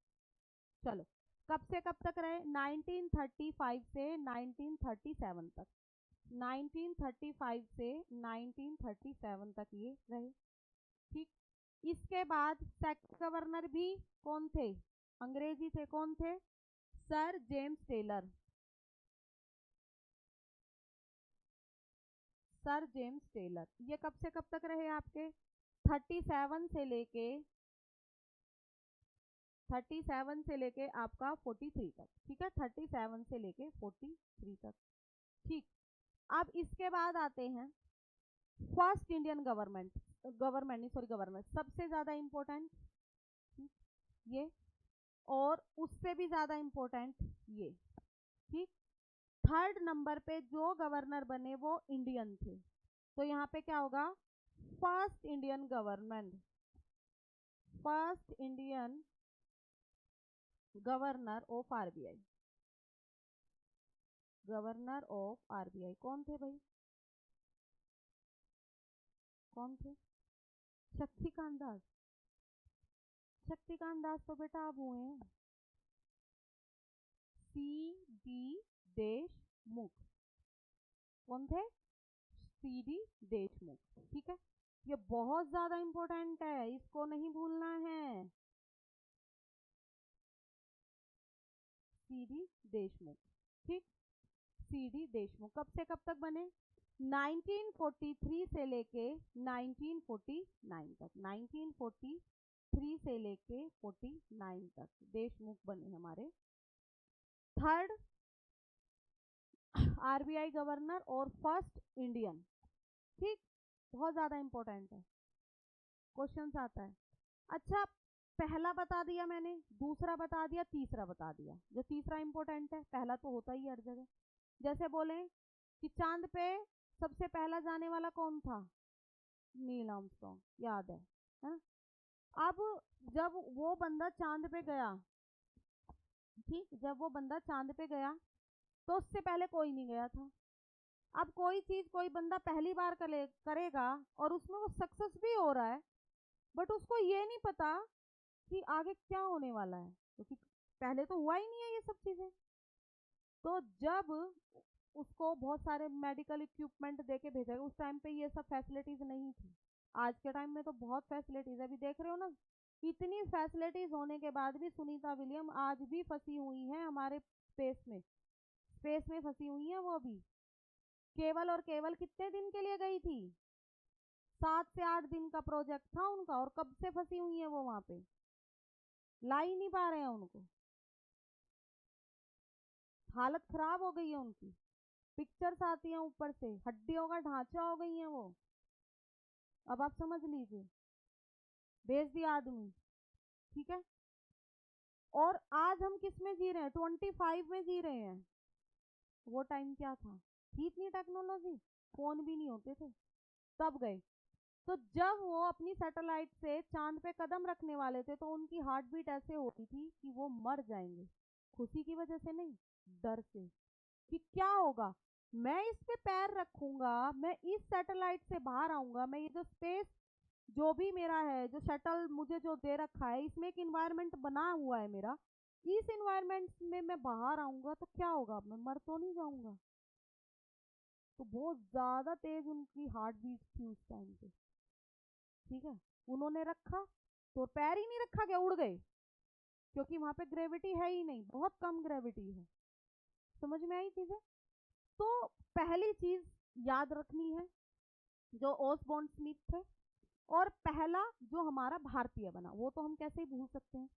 Speaker 1: चलो, कब से कब तक रहे, 1935 से 1937 तक, 1935 से 1937 तक ये रहे। ठीक, इसके बाद सेकंड गवर्नर भी कौन थे, अंग्रेजी थे, कौन थे, sir James Taylor. Sir James Taylor, ये कब से कब तक रहे आपके, 37 से लेके 37 से लेके आपका 43 तक। ठीक है, 37 से लेके 43 तक। ठीक, अब इसके बाद आते हैं फर्स्ट इंडियन गवर्नमेंट, गवर्नमेंट नहीं सॉरी गवर्नर, सबसे ज्यादा इंपॉर्टेंट ये, और उससे भी ज्यादा इंपॉर्टेंट ये। ठीक, थर्ड नंबर पे जो गवर्नर बने वो इंडियन थे, तो यहाँ पे क्या होगा, first Indian government, first Indian governor of RBI, governor of RBI कौन थे भाई, कौन थे, शक्तिकांत दास, शक्तिकांत दास तो बेटा अब हुए हैं, सी डी देशमुख, कौन थे, सी डी देशमुख, ठीक है। ये बहुत ज्यादा इंपॉर्टेंट है, इसको नहीं भूलना है, सी डी देशमुख, ठीक। सी डी देशमुख कब से कब तक बने, 1943 से लेके 1949 तक, 1943 से लेके 49 तक देशमुख बने हमारे थर्ड आरबीआई गवर्नर और फर्स्ट इंडियन, ठीक। बहुत ज्यादा इंपॉर्टेंट है, क्वेश्चन आता है। अच्छा, पहला बता दिया मैंने, दूसरा बता दिया, तीसरा बता दिया, जो तीसरा इंपॉर्टेंट है, पहला तो होता ही हर जगह। जैसे बोले कि चांद पे सबसे पहला जाने वाला कौन था, नील आर्मस्ट्रॉन्ग, याद है ना। अब जब वो बंदा चांद पे गया, ठीक, जब वो बंदा चांद पे गया तो उससे पहले कोई नहीं गया था। अब कोई चीज कोई बंदा पहली बार करेगा और उसमें वो सक्सेस भी हो रहा है, बट उसको ये नहीं पता कि आगे क्या होने वाला है, क्योंकि पहले तो हुआ ही नहीं है ये सब चीजें। तो जब उसको बहुत सारे मेडिकल इक्विपमेंट दे के भेजा, उस टाइम पे ये सब फैसिलिटीज नहीं थी। आज के टाइम में तो बहुत फैसिलिटीज है, अभी देख रहे हो ना, इतनी फैसिलिटीज होने के बाद भी सुनीता विलियम आज भी फंसी हुई है हमारे स्पेस में फंसी हुई है। वो अभी केवल और केवल कितने दिन के लिए गई थी, 7 से 8 दिन का प्रोजेक्ट था उनका, और कब से फंसी हुई है वो वहां पे, ला ही नहीं पा रहे हैं उनको, हालत खराब हो गई है उनकी, पिक्चर्स आती हैं ऊपर से, हड्डियों का ढांचा हो गई है वो। अब आप समझ लीजिए, भेज दिया आदमी, ठीक है। और आज हम किस में जी रहे हैं, 25 में जी रहे हैं। वो टाइम क्या था, थी इतनी टेक्नोलॉजी, फोन भी नहीं होते थे, तब गए। तो जब वो अपनी सैटेलाइट से चांद पे कदम रखने वाले थे तो उनकी हार्ट बीट ऐसे होती थी कि वो मर जाएंगे, खुशी की वजह से नहीं, डर से, कि क्या होगा, मैं इस पे पैर रखूंगा, मैं इस सैटेलाइट से बाहर आऊंगा, मैं ये जो स्पेस जो भी मेरा है, जो शटल मुझे जो दे रखा है, इसमें एक इन्वायरमेंट बना हुआ है मेरा, इस इन्वायरमेंट में मैं बाहर आऊंगा तो क्या होगा, मैं मर तो नहीं जाऊंगा। तो बहुत ज्यादा तेज उनकी हार्ट बीट थी उस टाइम पे, ठीक है। उन्होंने रखा तो पैर ही नहीं रखा, क्या उड़ गए, क्योंकि वहां पे ग्रेविटी है ही नहीं, बहुत कम ग्रेविटी है। समझ में आई चीजें। तो पहली चीज याद रखनी है, जो ओसबॉर्न स्मिथ थे, और पहला जो हमारा भारतीय बना वो तो हम कैसे ही भूल सकते हैं,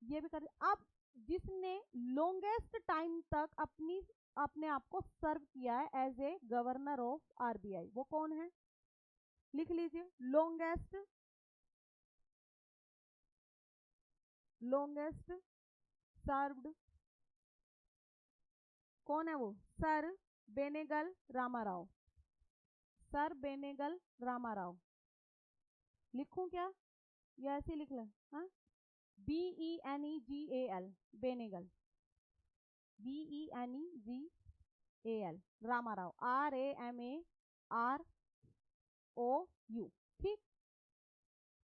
Speaker 1: ये भी कर। अब जिसने लॉन्गेस्ट टाइम तक अपने आप को सर्व किया है as a governor of RBI, वो कौन है, लिख लीजिए, लॉन्गेस्ट सर्व्ड, कौन है वो, सर बेनेगल रामाराव, सर बेनेगल रामाराव। लिखूं क्या, या ऐसे लिख लें, हाँ, BENEGAL, Benegal, BENEGAL, Rama Rao, RAMAROU, ठीक।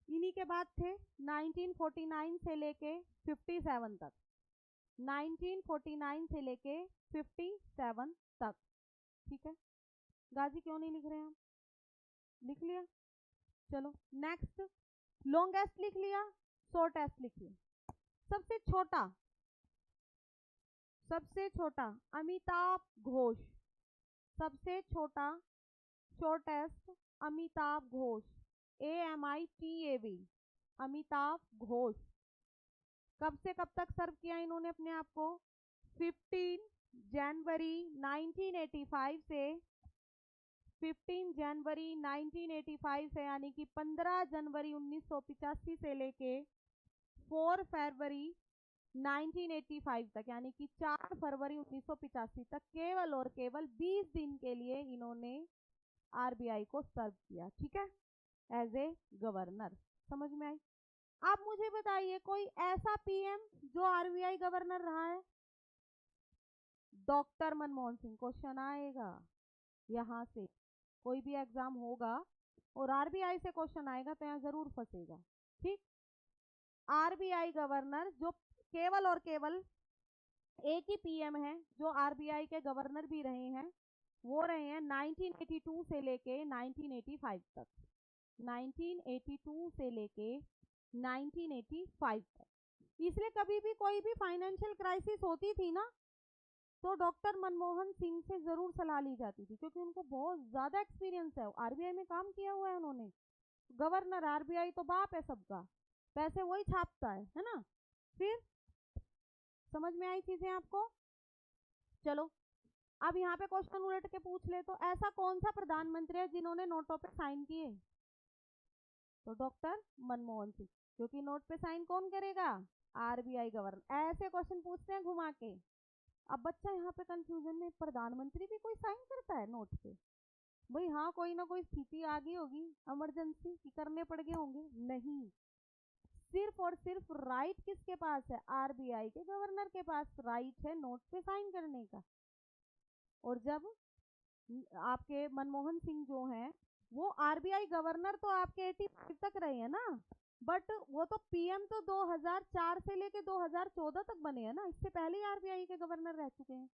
Speaker 1: इन्हीं के बाद थे 1949 से लेके 57 तक, 1949 से लेके 57 तक, ठीक है। गाजी क्यों नहीं लिख रहे हैं, लिख लिया, चलो नेक्स्ट। लॉन्गेस्ट लिख लिया, शॉर्टेस्ट लिखिए। सबसे छोटा, सबसे छोटा अमिताभ घोष, सबसे छोटा, शॉर्टेस्ट अमिताभ घोष, AMITAB, अमिताभ घोष। कब से कब तक सर्व किया इन्होंने अपने आप को, 15 जनवरी 1985 से, 15 जनवरी 1985 से, यानी कि 15 जनवरी 1985 से लेके 4 फरवरी 1985 तक, यानी कि 4 फरवरी 1985 तक केवल और केवल 20 दिन के लिए इन्होंने आरबीआई को सर्व किया, ठीक है, एज ए गवर्नर। समझ में आई? आप मुझे बताइए कोई ऐसा पीएम जो आरबीआई गवर्नर रहा है? डॉक्टर मनमोहन सिंह। क्वेश्चन आएगा यहाँ से, कोई भी एग्जाम होगा और आरबीआई से क्वेश्चन आएगा तो यहाँ जरूर फंसेगा, ठीक। आरबीआई गवर्नर जो केवल और केवल एक ही पीएम है जो आरबीआई के गवर्नर भी रहे हैं, वो रहे हैं 1982 से लेके 1985 तक। 1982 से लेके 1985 तक। इसलिए कभी भी कोई भी फाइनेंशियल क्राइसिस होती थी ना, तो डॉक्टर मनमोहन सिंह से जरूर सलाह ली जाती थी, क्योंकि उनको बहुत ज्यादा एक्सपीरियंस है, आरबीआई में काम किया हुआ है उन्होंने। गवर्नर, आरबीआई तो बाप है सबका, पैसे वही छापता है ना। फिर समझ में आई चीजें आपको? चलो अब यहाँ पे क्वेश्चन उलट के पूछ ले, तो ऐसा कौन सा प्रधानमंत्री है जिन्होंने नोटों पे साइन किए? तो डॉक्टर मनमोहन सिंह, क्योंकि नोट पे साइन कौन करेगा? RBI governor. ऐसे क्वेश्चन पूछते हैं घुमा के। अब बच्चा यहाँ पे कंफ्यूजन में, प्रधानमंत्री भी कोई साइन करता है नोट पे? भाई हाँ, कोई ना कोई स्थिति आ गई होगी इमरजेंसी की, करने पड़ गए होंगे। नहीं, सिर्फ और सिर्फ राइट किसके पास है? आरबीआई के गवर्नर के पास राइट है नोट पे साइन करने का। और जब आपके मनमोहन सिंह जो हैं, वो आरबीआई गवर्नर तो आपके 85 तक रहे हैं ना, बट वो तो पीएम तो 2004 से लेके 2014 तक बने हैं ना, इससे पहले ही आरबीआई के गवर्नर रह चुके हैं।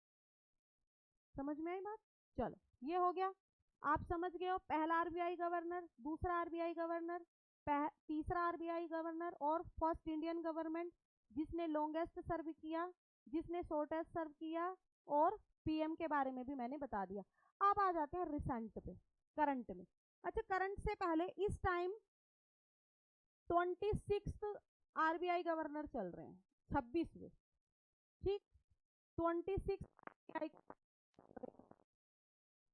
Speaker 1: समझ में आई बात? चलो ये हो गया, आप समझ गए हो, पहला आरबीआई गवर्नर, दूसरा आरबीआई गवर्नर, तीसरा आरबीआई गवर्नर, और फर्स्ट इंडियन गवर्नमेंट जिसने लॉन्गेस्ट सर्व किया, जिसने शॉर्टेस्ट सर्व किया, और पीएम के बारे में भी मैंने बता दिया। अब आ जाते हैं रिसेंट पे, करंट में। अच्छा, करंट से पहले इस टाइम 26 आरबीआई गवर्नर चल रहे हैं, 26वें, ठीक, 26,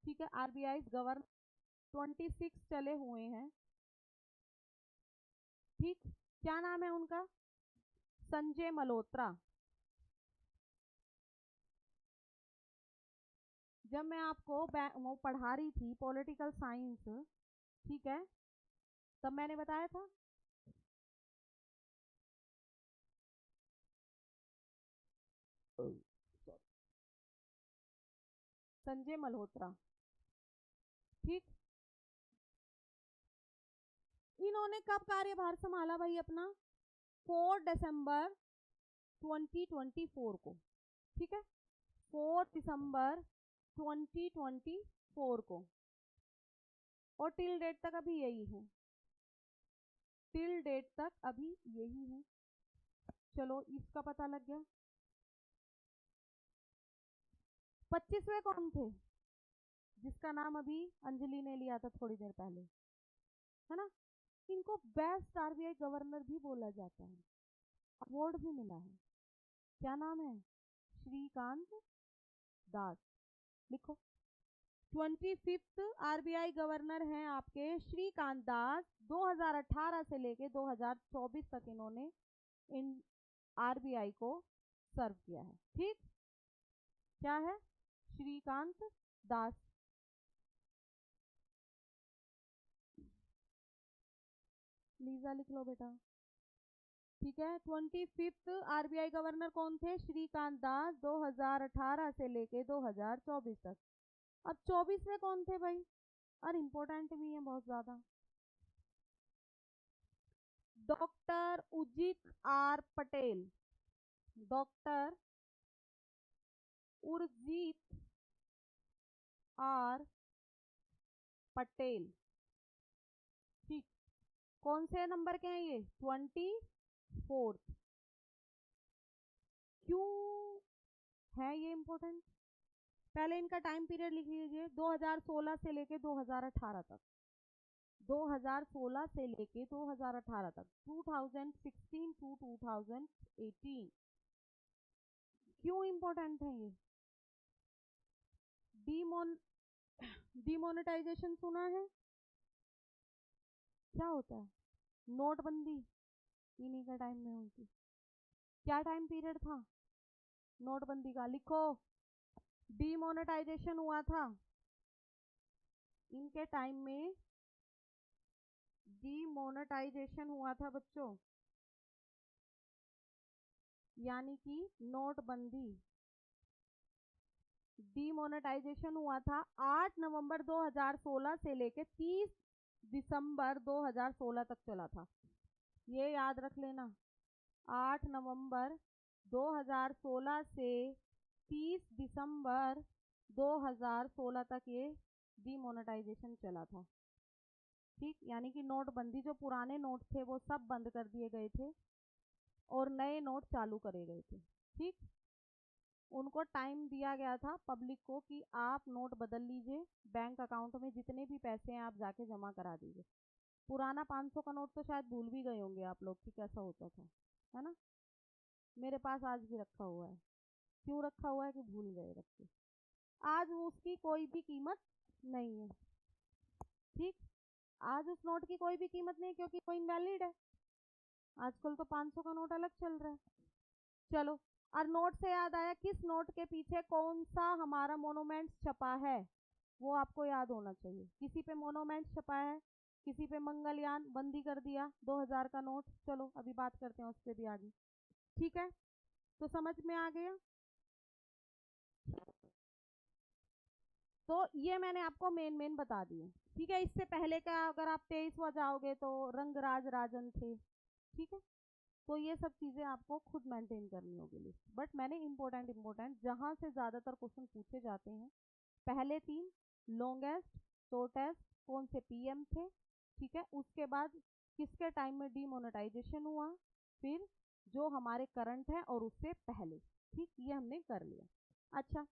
Speaker 1: ठीक है, आरबीआई गवर्नर 26 चले हुए हैं, ठीक। क्या नाम है उनका? संजय मल्होत्रा। जब मैं आपको वो पढ़ा रही थी पॉलिटिकल साइंस, ठीक है, तब मैंने बताया था संजय मल्होत्रा, ठीक। इन्होंने कब कार्यभार संभाला भाई अपना? 4 दिसंबर 2024 को, ठीक है, 4 दिसंबर 2024 को, और टिल डेट तक अभी यही है, टिल डेट तक अभी यही है। चलो इसका पता लग गया। 25वें कौन थे? जिसका नाम अभी अंजलि ने लिया था थोड़ी देर पहले, है ना। इनको बेस्ट आरबीआई गवर्नर भी बोला जाता है, अवार्ड भी मिला है। क्या नाम है? श्रीकांत दास। लिखो, 25th आरबीआई गवर्नर हैं आपके श्रीकांत दास। 2018 से लेके 2024 तक इन्होंने इन आरबीआई को सर्व किया है, ठीक। क्या है? श्रीकांत दास। लीजा लिख लो बेटा, ठीक है। 25th आरबीआई गवर्नर कौन थे? श्रीकांत दास, 2018 से लेके 2024 तक। अब 24वें कौन थे भाई? और इम्पोर्टेंट भी है बहुत ज्यादा, doctor Ujit R Patel. Doctor Urjit R Patel, ठीक। कौन से नंबर के हैं ये? 24। क्यों है ये इम्पोर्टेंट? पहले इनका टाइम पीरियड लिख लीजिए, 2016 से लेके 2018 तक, 2016 से लेके 2018 तक, 2016 टू 2018। क्यों इम्पोर्टेंट है ये? डिमोनेटाइजेशन सुना है? क्या होता है? नोटबंदी इन्हीं का टाइम में हुई थी, क्या टाइम पीरियड था नोटबंदी का? लिखो, डीमोनेटाइजेशन हुआ था इनके टाइम में, डीमोनेटाइजेशन हुआ था बच्चों, यानी कि नोटबंदी। डीमोनेटाइजेशन हुआ था 8 नवंबर 2016 से लेके 30 दिसंबर 2016 तक चला था। ये याद रख लेना, 8 नवंबर 2016 से 30 दिसंबर 2016 तक ये डीमोनेटाइजेशन चला था। ठीक, यानी कि नोटबंदी, जो पुराने नोट थे वो सब बंद कर दिए गए थे और नए नोट चालू करे गए थे। ठीक, उनको टाइम दिया गया था पब्लिक को कि आप नोट बदल लीजिए, बैंक अकाउंट में जितने भी पैसे हैं आप जाके जमा करा दीजिए। पुराना 500 का नोट तो शायद भूल भी गए होंगे आप लोग कि कैसा होता था, है ना? मेरे पास आज भी रखा हुआ है। क्यों रखा हुआ है कि भूल गए रख के। आज उसकी कोई भी कीमत नहीं है। ठीक, आज उस नोट की कोई भी कीमत नहीं क्योंकि वो इनवैलिड है। आजकल तो 500 का नोट अलग चल रहा है। चलो, और नोट से याद आया, किस नोट के पीछे कौन सा हमारा मोनूमेंट छपा है वो आपको याद होना चाहिए। किसी पे मोनूमेंट छपा है, किसी पे मंगलयान बंदी कर दिया 2000 का नोट। चलो अभी बात करते हैं उस पर भी आगे। ठीक है, तो समझ में आ गया। तो ये मैंने आपको मेन बता दिए। ठीक है, इससे पहले का अगर आप 23वां जाओगे तो रंगराज राजन थे। ठीक है, तो ये सब चीज़ें आपको खुद मेंटेन करनी होगी लिस्ट। बट मैंने इम्पोर्टेंट जहाँ से ज़्यादातर क्वेश्चन पूछे जाते हैं, पहले 3 लॉन्गेस्ट, शॉर्टेस्ट, कौन से पीएम थे। ठीक है, उसके बाद किसके टाइम में डीमोनेटाइजेशन हुआ, फिर जो हमारे करंट है और उससे पहले। ठीक, ये हमने कर लिया। अच्छा,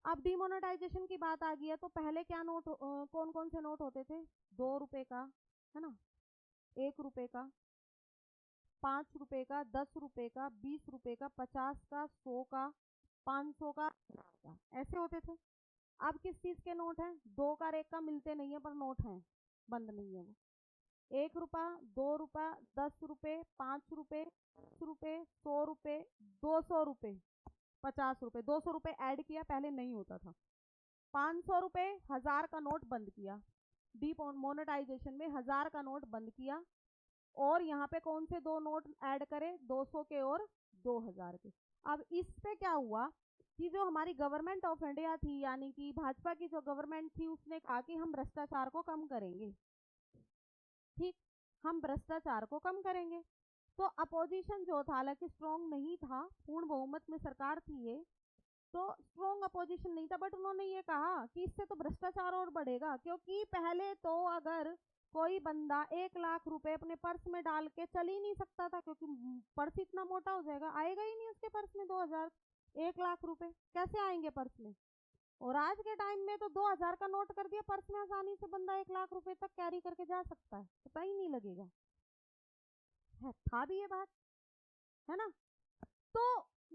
Speaker 1: अब डीमोनेटाइजेशन की बात आ गई है तो पहले क्या नोट, कौन कौन से नोट होते थे? 2 रुपए का, है ना, 1 रुपए का, 5 रुपए का, 10 रुपए का, 20 रुपए का, 50 का, 100 का, 500 का, ऐसे होते थे। अब किस चीज के नोट हैं? 2 का और 1 का मिलते नहीं है पर नोट हैं, बंद नहीं है वो। 1 रुपया, 2 रुपया, 10 रुपए, 5 रुपए, 10 रुपए, 100 रुपए, 200 रुपए, 50 रुपए। 200 रुपए ऐड किया, पहले नहीं होता था। 500 रुपए, 1000 का नोट बंद किया। डीमोनेटाइजेशन में 1000 का नोट बंद किया। और यहाँ पे कौन से 2 नोट ऐड करें? 200 के और 2000 के। अब इस पे क्या हुआ कि जो हमारी गवर्नमेंट ऑफ इंडिया थी, यानी कि भाजपा की जो गवर्नमेंट थी, उसने कहा कि हम भ्रष्टाचार को कम करेंगे। ठीक, हम भ्रष्टाचार को कम करेंगे। तो अपोजिशन जो था, हालांकि स्ट्रॉन्ग नहीं था, पूर्ण बहुमत में सरकार थी ये, तो स्ट्रॉन्ग अपोजिशन नहीं था, बट उन्होंने ये कहा कि इससे तो भ्रष्टाचार और बढ़ेगा। क्योंकि पहले तो अगर कोई बंदा 1 लाख रुपए अपने पर्स में डाल के चल ही नहीं सकता था, क्योंकि पर्स इतना मोटा हो जाएगा, आएगा ही नहीं उसके पर्स में 2000, 1 लाख रुपए कैसे आएंगे पर्स में। और आज के टाइम में तो 2000 का नोट कर दिया पर्स में, आसानी से बंदा 1 लाख रुपए तक कैरी करके जा सकता है, पता ही नहीं लगेगा। है, था भी ये बात, है ना? तो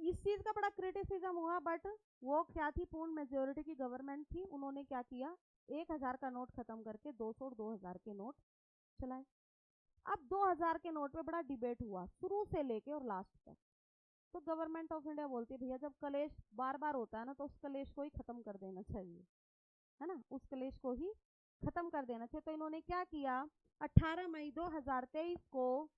Speaker 1: इस चीज का बड़ा क्रिटिसिज्म हुआ, बट वो क्या थी, पूर्ण मेजोरिटी की गवर्नमेंट थी, उन्होंने क्या किया, 1000 का नोट खत्म करके 200 और 2000 के नोट चलाए। अब 2000 के नोट पे बड़ा डिबेट हुआ शुरू से लेके और लास्ट तक। तो गवर्नमेंट ऑफ इंडिया बोलती है भैया जब कलेश बार बार होता है ना तो उस कलेश को ही खत्म कर देना चाहिए, है ना, उस कलेश को ही खत्म कर देना चाहिए। तो इन्होंने क्या किया, 18 मई 2023 को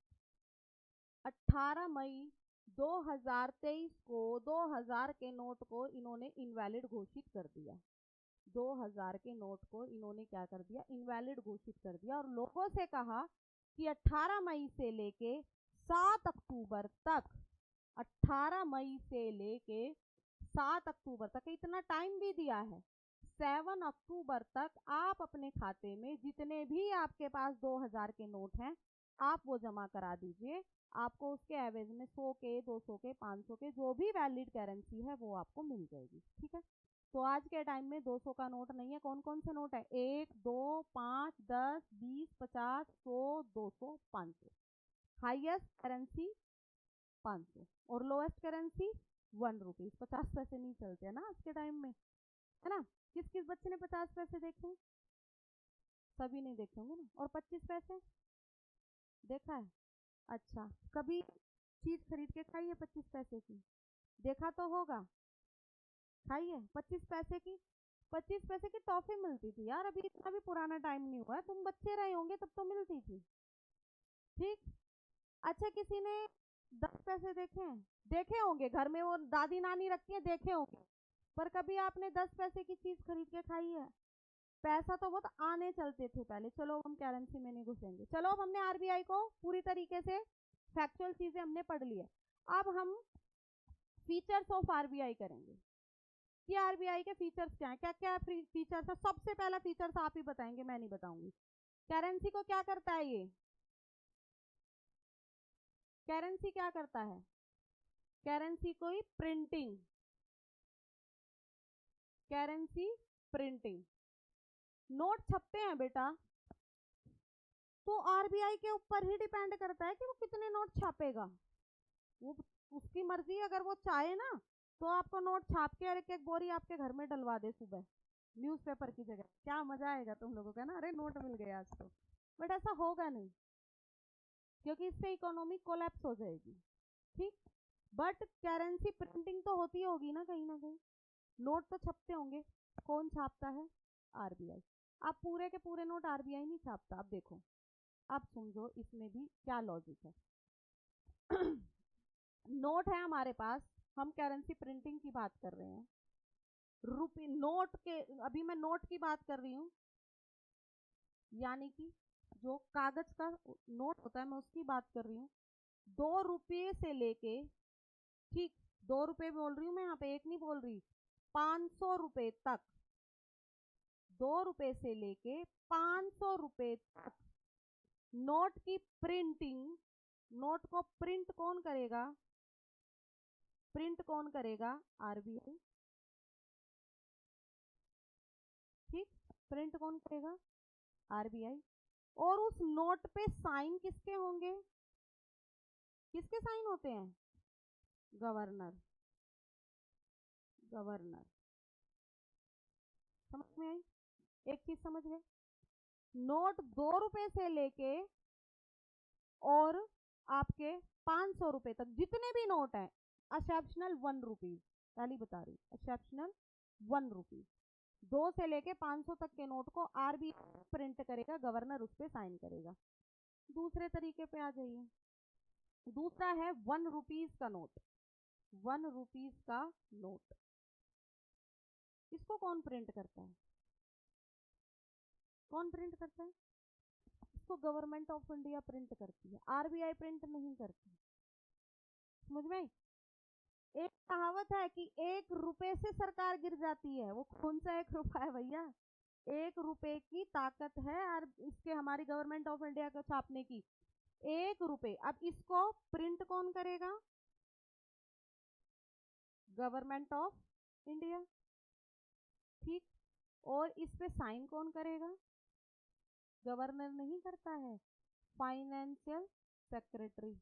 Speaker 1: 18 मई 2023 को 2000 के नोट को इन्होंने इनवैलिड घोषित कर दिया। 2000 के नोट को इन्होंने क्या कर दिया, इनवैलिड घोषित कर दिया। और लोगों से कहा कि 18 मई से लेके 7 अक्टूबर तक, 18 मई से लेके 7 अक्टूबर तक, इतना टाइम भी दिया है, 7 अक्टूबर तक आप अपने खाते में जितने भी आपके पास 2000 के नोट हैं आप वो जमा करा दीजिए। आपको उसके एवज में 100 के, 200 के, 500 के जो भी वैलिड करेंसी है वो आपको मिल जाएगी। ठीक है, तो आज के टाइम में 200 का नोट नहीं है। कौन कौन से नोट है? 1, 2, 5, 10, 20, 50, 100, 200, 500। हाईएस्ट करेंसी 500 और लोएस्ट करेंसी 1 रुपीज। 50 पैसे नहीं चलते हैं ना आज के टाइम में, है ना? किस किस बच्चे ने 50 पैसे देखे? सभी नहीं देखे होंगे ना। और 25 पैसे देखा है? अच्छा, कभी चीज खरीद के खाई है 25 पैसे की? देखा तो होगा, खाई है 25 पैसे की। 25 पैसे की टॉफी मिलती थी यार, अभी इतना भी पुराना टाइम नहीं हुआ है, तुम बच्चे रहे होंगे तब तो मिलती थी। ठीक। अच्छा, किसी ने 10 पैसे देखे हैं? देखे होंगे, घर में वो दादी नानी रखती है, देखे होंगे, पर कभी आपने 10 पैसे की चीज खरीद के खाई है? पैसा तो बहुत आने चलते थे पहले। चलो हम करेंसी में नहीं घुसेंगे। चलो अब हमने आरबीआई को पूरी तरीके से फैक्चुअल चीजें हमने पढ़ ली है। अब हम फीचर्स ऑफ आरबीआई करेंगे कि आरबीआई के फीचर्स क्या है, क्या क्या फीचर्स है। सबसे पहला फीचर्स आप ही बताएंगे, मैं नहीं बताऊंगी। करेंसी को क्या करता है ये? करेंसी क्या करता है? करेंसी कोई प्रिंटिंग, करेंसी प्रिंटिंग, नोट छपते हैं बेटा, तो आरबीआई के ऊपर ही डिपेंड करता है कि वो कितने नोट छापेगा। वो उसकी मर्जी, अगर वो चाहे ना तो आपको नोट छाप के और एक एक बोरी आपके घर में डलवा दे सुबह न्यूज़पेपर की जगह। क्या मजा आएगा तुम लोगों का ना, अरे नोट मिल गए आज तो। बट ऐसा होगा नहीं, क्योंकि इससे इकोनॉमी कोलैप्स हो जाएगी। ठीक। बट करेंसी प्रिंटिंग तो होती होगी ना कहीं, नोट तो छपते होंगे। कौन छापता है? आरबीआई। आप पूरे के पूरे नोट आरबीआई नहीं छापता। अब देखो, अब समझो इसमें भी क्या लॉजिक है। नोट है हमारे पास, हम करेंसी प्रिंटिंग की बात कर रहे हैं। रुपये नोट के, अभी मैं नोट की बात कर रही हूँ, यानी कि जो कागज का नोट होता है मैं उसकी बात कर रही हूँ। 2 रुपये से लेके, ठीक, 2 रुपये बोल रही हूँ मैं यहाँ पे, एक नहीं बोल रही, 500 रुपये तक, 2 रुपये से लेके 500 रुपये तक नोट की प्रिंटिंग। नोट को प्रिंट कौन करेगा? प्रिंट कौन करेगा? आरबीआई। ठीक, प्रिंट कौन करेगा? आरबीआई। और उस नोट पे साइन किसके होंगे? किसके साइन होते हैं? गवर्नर। गवर्नर। समझ में आई? एक चीज समझ गए, नोट 2 रुपए से लेके और आपके 500 रुपए तक जितने भी नोट है, एक्सेप्शनल 1 रुपीज, पहली बता रही, एक्सेप्शनल 1 रुपीज, 2 से लेके 500 तक के नोट को आरबीआई प्रिंट करेगा, गवर्नर उस पर साइन करेगा। दूसरे तरीके पे आ जाइए। दूसरा है 1 रुपीज का नोट। 1 रुपीज का नोट, इसको कौन प्रिंट करता है? कौन प्रिंट करता है? इसको गवर्नमेंट ऑफ इंडिया प्रिंट करती है, आरबीआई प्रिंट नहीं करती। समझ में? एक कहावत है कि 1 रुपए से सरकार गिर जाती है। वो कौन सा 1 रुपया है भैया? 1 रुपए की ताकत है और इसके हमारी गवर्नमेंट ऑफ इंडिया को छापने की। 1 रुपए। अब इसको प्रिंट कौन करेगा? Government of India. ठीक। और इस पे साइन कौन करेगा? गवर्नर नहीं करता है, फाइनेंशियल सेक्रेटरी।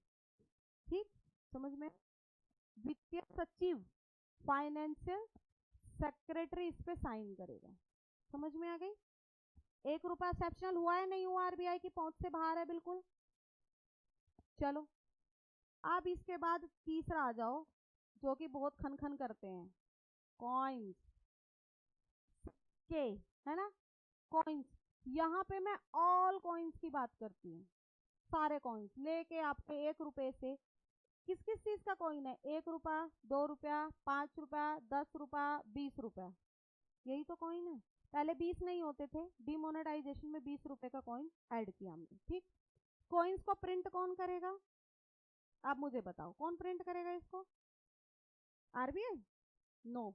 Speaker 1: ठीक, समझ में? वित्तीय सचिव, फाइनेंशियल सेक्रेटरी इस पे साइन करेगा। समझ में आ गई? 1 रुपया एक्सेप्शनल हुआ है नहीं हुआ? आरबीआई की पहुंच से बाहर है बिल्कुल। चलो अब इसके बाद तीसरा आ जाओ, जो कि बहुत खन खन करते हैं, कॉइन्स के, है ना? कॉइन्स, यहाँ पे मैं ऑल कॉइन्स की बात करती हूँ। सारे कॉइन्स लेके आपके 1 रुपए से, किस किस चीज का कॉइन है? 1 रुपया, 2 रुपया, 5 रुपया, 10 रुपया, 20 रुपया, यही तो कॉइन है। पहले 20 नहीं होते थे, डिमोनेटाइजेशन में 20 रुपए का कॉइन ऐड किया हमने। ठीक। कॉइन्स को प्रिंट कौन करेगा? आप मुझे बताओ, कौन प्रिंट करेगा इसको? आरबीआई? नो।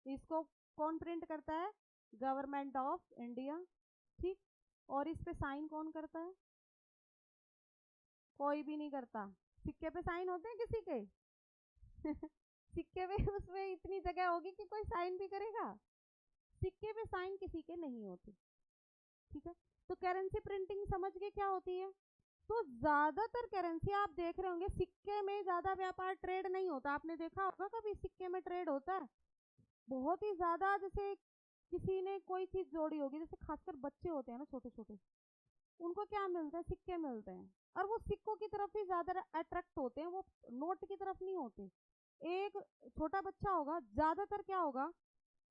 Speaker 1: इसको कौन प्रिंट करता है? Government of India. ठीक। और इस पे साइन कौन करता है? कोई भी नहीं करता। सिक्के पे साइन होते हैं किसी के? सिक्के पे उसमें इतनी जगह होगी कि कोई साइन भी करेगा? सिक्के पे साइन किसी के नहीं होते। ठीक है, तो करेंसी प्रिंटिंग समझ के क्या होती है? तो ज्यादातर करेंसी आप देख रहे होंगे, सिक्के में ज्यादा व्यापार ट्रेड नहीं होता। आपने देखा होगा कभी सिक्के में ट्रेड होता है? बहुत ही ज्यादा, जैसे किसी ने कोई चीज जोड़ी होगी, जैसे खासकर बच्चे होते हैं ना छोटे छोटे, उनको क्या मिलता है, सिक्के मिलते हैं, और वो सिक्कों की तरफ ही ज्यादा अट्रैक्ट होते हैं, वो नोट की तरफ नहीं होते। एक छोटा बच्चा होगा, ज्यादातर क्या होगा,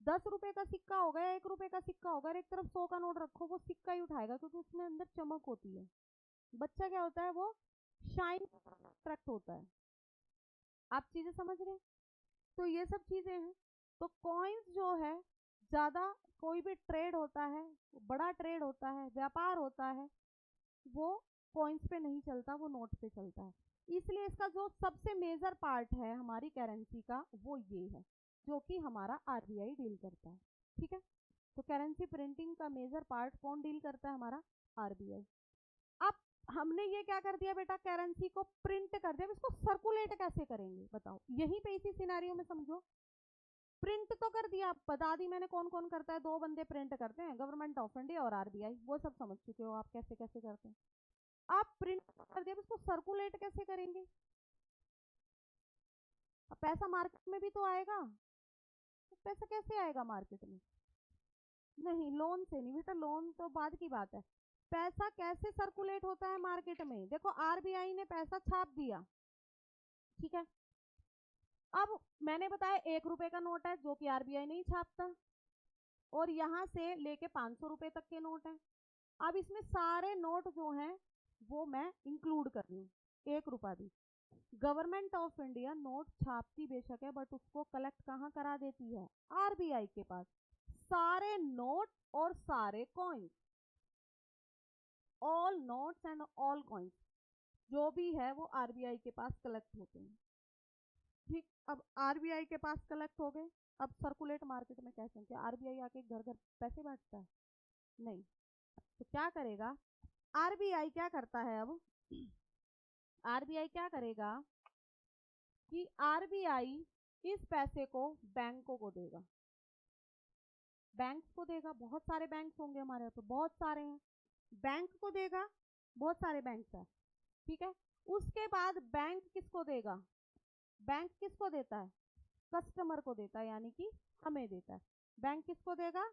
Speaker 1: 10 रुपए का सिक्का होगा या 1 रुपए का सिक्का होगा और एक तरफ 100 का नोट रखो, वो सिक्का ही उठाएगा क्योंकि उसमें अंदर चमक होती है। बच्चा क्या होता है, वो शाइन अट्रैक्ट होता है। आप चीजें समझ रहे हैं? तो ये सब चीजें हैं। तो कॉइन्स जो है, ज्यादा कोई भी ट्रेड होता है, बड़ा ट्रेड होता है, व्यापार होता है, वो कॉइन्स पे नहीं चलता, वो नोट पे चलता है। इसलिए इसका जो सबसे मेजर पार्ट है हमारी करेंसी का, वो ये है, जो कि हमारा आरबीआई डील करता है। ठीक है, तो करेंसी प्रिंटिंग का मेजर पार्ट कौन डील करता है, हमारा आरबीआई। अब हमने ये क्या कर दिया बेटा, करेंसी को प्रिंट कर दिया, इसको सर्कुलेट कैसे करेंगे बताओ, यहीं पे इसी सिनेरियो में समझो। प्रिंट तो कर दिया, बता दी मैंने कौन कौन करता है, 2 बंदे प्रिंट करते हैं, गवर्नमेंट ऑफ इंडिया और आरबीआई, वो सब समझ चुके हो आप कैसे कैसे करते हैं। आप प्रिंट कर दिया, इसको सर्कुलेट कैसे करेंगे। अब पैसा मार्केट में भी तो आएगा, तो पैसा कैसे आएगा मार्केट में, नहीं लोन से नहीं बेटा, लोन तो बाद की बात है। पैसा कैसे सर्कुलेट होता है मार्केट में, देखो आरबीआई ने पैसा छाप दिया, ठीक है। अब मैंने बताया 1 रुपए का नोट है जो कि आरबीआई नहीं छापता, और यहाँ से लेके 500 रुपए तक के नोट हैं। अब इसमें सारे नोट जो हैं वो मैं इंक्लूड कर रही हूँ, 1 रुपया भी। गवर्नमेंट ऑफ इंडिया नोट छापती बेशक है, बट उसको कलेक्ट कहाँ करा देती है, आरबीआई के पास। सारे नोट और सारे coins, all notes and all coins जो भी है वो आरबीआई के पास कलेक्ट होते हैं। ठीक, अब आरबीआई के पास कलेक्ट हो गए, अब सर्कुलेट मार्केट में कैसे, क्या आरबीआई आके घर घर पैसे बांटता है, नहीं। तो क्या करेगा आरबीआई, क्या करता है अब आरबीआई क्या करेगा कि आरबीआई इस पैसे को बैंकों को देगा, बैंक्स को देगा, बहुत सारे बैंक्स होंगे हमारे यहाँ पे, बहुत सारे हैं, बैंक को देगा, बहुत सारे बैंक्स हैं, ठीक है। उसके बाद बैंक किसको देगा, बैंक किसको देता है, कस्टमर को देता है, यानी कि हमें देता है। बैंक किसको देगा,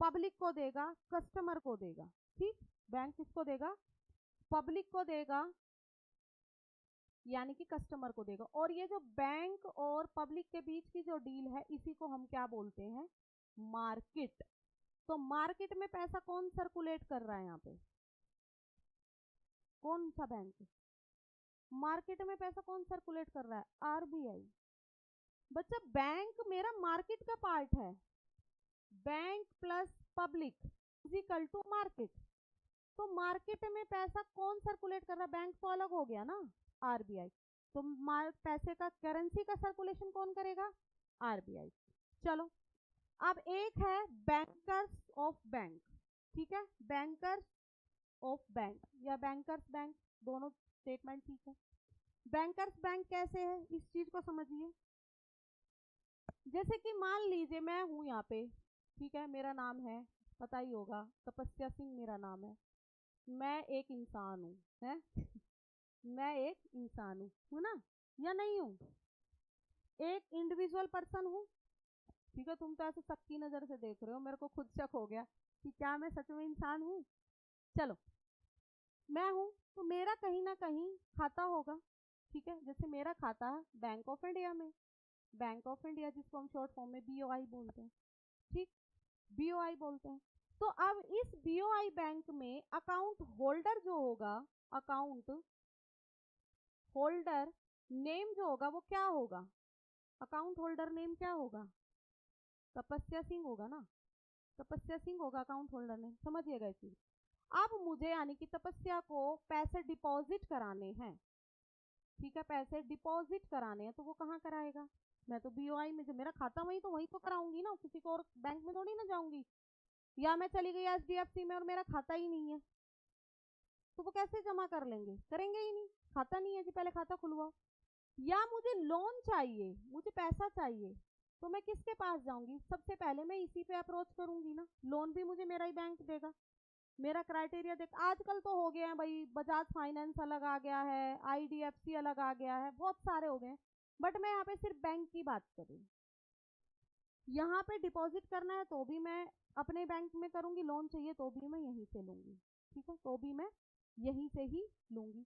Speaker 1: पब्लिक को देगा, कस्टमर को देगा, ठीक। बैंक किसको देगा, पब्लिक को देगा, यानी कि कस्टमर को देगा। और ये जो बैंक और पब्लिक के बीच की जो डील है, इसी को हम क्या बोलते हैं, मार्केट। तो मार्केट में पैसा कौन सर्कुलेट कर रहा है, यहाँ पे कौन सा बैंक, मार्केट में पैसा कौन सर्कुलेट कर रहा है, आरबीआई। बच्चा बैंक मेरा मार्केट का पार्ट है, bank plus public is equal to market. तो मार्केट में पैसा कौन सर्कुलेट कर रहा है, बैंक तो अलग हो गया ना, आरबीआई। तो पैसे का, करेंसी का सर्कुलेशन कौन करेगा, आरबीआई। चलो, अब एक है बैंकर्स ऑफ बैंक, ठीक है, बैंकर्स ऑफ बैंक या बैंकर्स बैंक, दोनों स्टेटमेंट ठीक है। बैंकर्स बैंक कैसे है, इस चीज को समझिए। जैसे कि मान लीजिए मैं हूं यहाँ पे, ठीक है, मेरा नाम है, पता ही होगा, तपस्या सिंह मेरा नाम है, मैं एक इंसान हूँ, है मैं एक इंसान हूँ ना, या नहीं हूँ, एक इंडिविजुअल पर्सन हूँ, ठीक है। तुम तो ऐसे शक की नजर से देख रहे हो, मेरे को खुद शक हो गया कि क्या मैं सच में इंसान हूँ। चलो, मैं हूँ, तो मेरा कहीं ना कहीं खाता होगा, ठीक है। जैसे मेरा खाता है बैंक ऑफ इंडिया में, बैंक ऑफ इंडिया जिसको हम शॉर्ट फॉर्म में बीओआई बोलते हैं, ठीक, बीओआई बोलते हैं। तो अब इस बीओआई बैंक में अकाउंट होल्डर जो होगा, अकाउंट होल्डर नेम जो होगा वो क्या होगा, अकाउंट होल्डर नेम क्या होगा, तपस्या सिंह होगा ना, तपस्या सिंह होगा अकाउंट होल्डर नेम, समझिएगा इस चीज। अब मुझे यानी कि तपस्या को पैसे डिपॉजिट कराने हैं, ठीक है, पैसे डिपॉजिट कराने हैं, तो वो कहाँ कराएगा, मैं तो बीओआई में, जो मेरा खाता वहीं तो वहीं तो कराऊंगी ना, किसी को और बैंक में थोड़ी ना जाऊंगी। या मैं चली गई एचडीएफसी में और मेरा खाता ही नहीं है, तो वो कैसे जमा कर लेंगे, करेंगे ही नहीं, खाता नहीं है जी, पहले खाता खुलवाओ। या मुझे लोन चाहिए, मुझे पैसा चाहिए, तो मैं किसके पास जाऊंगी, सबसे पहले मैं इसी पे अप्रोच करूंगी ना, लोन भी मुझे मेरा ही बैंक देगा, मेरा क्राइटेरिया देख। आजकल तो हो गया है भाई, बजाज फाइनेंस अलग आ गया है, आईडीएफसी अलग आ गया है, बहुत सारे हो गए, बट मैं यहाँ पे सिर्फ बैंक की बात कर रही हूँ। यहाँ पे डिपॉजिट करना है तो भी मैं अपने बैंक में करूंगी, लोन चाहिए तो भी मैं यहीं से लूंगी, ठीक है, तो भी मैं यहीं से ही लूंगी।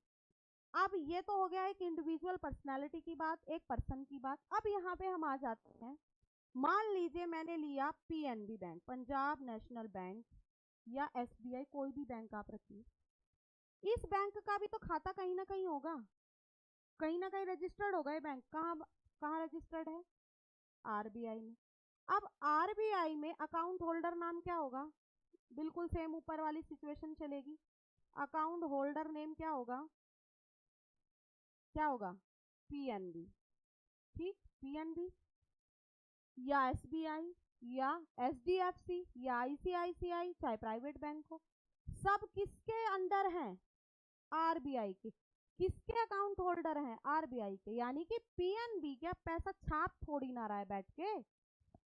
Speaker 1: अब ये तो हो गया एक इंडिविजुअल पर्सनैलिटी की बात, एक पर्सन की बात। अब यहाँ पे हम आ जाते हैं, मान लीजिए मैंने लिया PNB bank, Punjab national bank या एसबीआई, कोई भी बैंक आप रखिए। इस बैंक का भी तो खाता कहीं ना कहीं होगा, कहीं ना कहीं रजिस्टर्ड होगा। ये बैंक कहाँ कहाँ रजिस्टर्ड है? आरबीआई में। अब आरबीआई में अकाउंट होल्डर नाम क्या होगा? बिल्कुल सेम ऊपर वाली सिचुएशन चलेगी। अकाउंट होल्डर नेम क्या होगा? क्या होगा? पीएनबी। ठीक, पीएनबी या एसबीआई या एचडीएफसी या आईसीआईसीआई, चाहे प्राइवेट बैंक हो, सब किसके अंडर हैं? आरबीआई के। किसके अकाउंट होल्डर हैं? आरबीआई के। यानी कि पीएनबी क्या पैसा छाप थोड़ी ना रहा है बैठ के,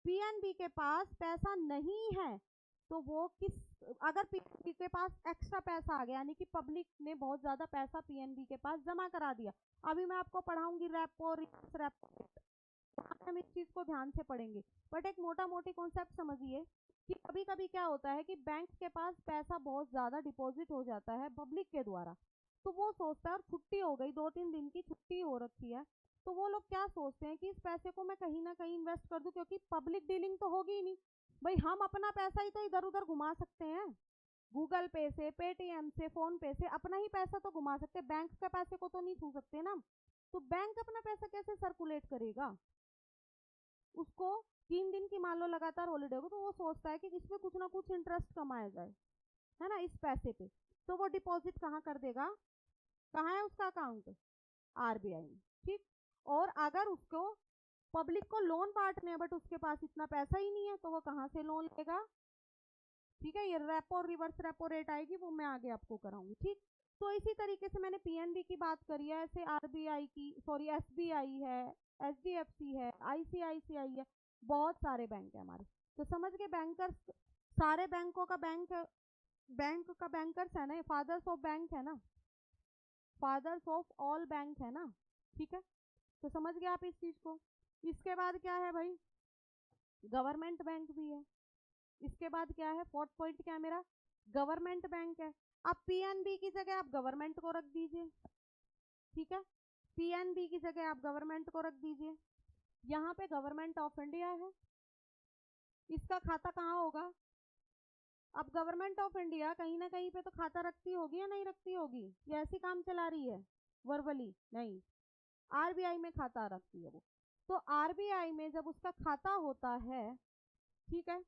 Speaker 1: पीएनबी के पास पैसा नहीं है। तो वो किस, अगर पीएनबी के पास एक्स्ट्रा पैसा आ गया, यानी कि पब्लिक ने बहुत ज्यादा पैसा पीएनबी के पास जमा करा दिया, अभी मैं आपको पढ़ाऊंगी रेपो, रिवर्स रेपो, हम इस चीज को ध्यान से पढ़ेंगे। बट एक मोटा मोटी कॉन्सेप्ट समझिए कि कभी कभी क्या होता है कि बैंक के पास पैसा बहुत ज्यादा डिपॉजिट हो जाता है पब्लिक के द्वारा, तो वो सोचता है, और छुट्टी हो गई, 2-3 दिन की छुट्टी हो रखी है, तो वो लोग क्या सोचते हैं कि इस पैसे को मैं कहीं ना कहीं इन्वेस्ट कर दूं, क्योंकि पब्लिक डीलिंग तो होगी ही नहीं। भाई हम अपना पैसा ही तो इधर उधर घुमा सकते हैं, गूगल पे से, पेटीएम से, फोन पे से अपना ही पैसा तो घुमा सकते हैं, बैंक के पैसे को तो नहीं छू सकते ना। तो बैंक अपना पैसा कैसे सर्कुलेट करेगा? उसको 3 दिन की मान लो लगातार हॉलीडे हो, तो वो सोचता है कि इसमें कुछ ना कुछ इंटरेस्ट कमाया जाए, है ना, इस पैसे पे। तो वो डिपॉजिट कहाँ कर देगा? कहाँ है उसका अकाउंट? आरबीआई में। ठीक, और अगर उसको पब्लिक को लोन बांटने हैं बट उसके पास इतना पैसा ही नहीं है, तो वो कहाँ से लोन लेगा? ठीक है, ये रेपो रिवर्स रेपो रेट आएगी, वो मैं आगे आपको कराऊंगी। ठीक, तो इसी तरीके से मैंने पीएनबी की बात करी है, ऐसे आरबीआई की, सॉरी एसबीआई है, एचडीएफसी है, आईसीआईसीआई है, बहुत सारे बैंक है हमारे। तो समझ के बैंकर्स, सारे बैंकों का बैंक, बैंक का बैंकर्स है ना, फादर्स ऑफ बैंक है ना, फादर्स ऑफ ऑल बैंक है ना। ठीक है, तो समझ गए आप इस चीज को। इसके बाद क्या है भाई? गवर्नमेंट बैंक भी है। इसके बाद क्या है? फोर्थ पॉइंट क्या है मेरा? गवर्नमेंट बैंक है। अब पीएनबी की जगह आप गवर्नमेंट को रख दीजिए। ठीक है, पीएनबी की जगह आप गवर्नमेंट को रख दीजिए। यहाँ पे गवर्नमेंट ऑफ इंडिया है, इसका खाता कहाँ होगा? अब गवर्नमेंट ऑफ इंडिया कहीं ना कहीं पे तो खाता रखती होगी या नहीं रखती होगी? या ऐसी काम चला रही है वर्बली? नहीं, आरबीआई में खाता रखती है वो। तो आरबीआई में जब उसका खाता होता है, ठीक है,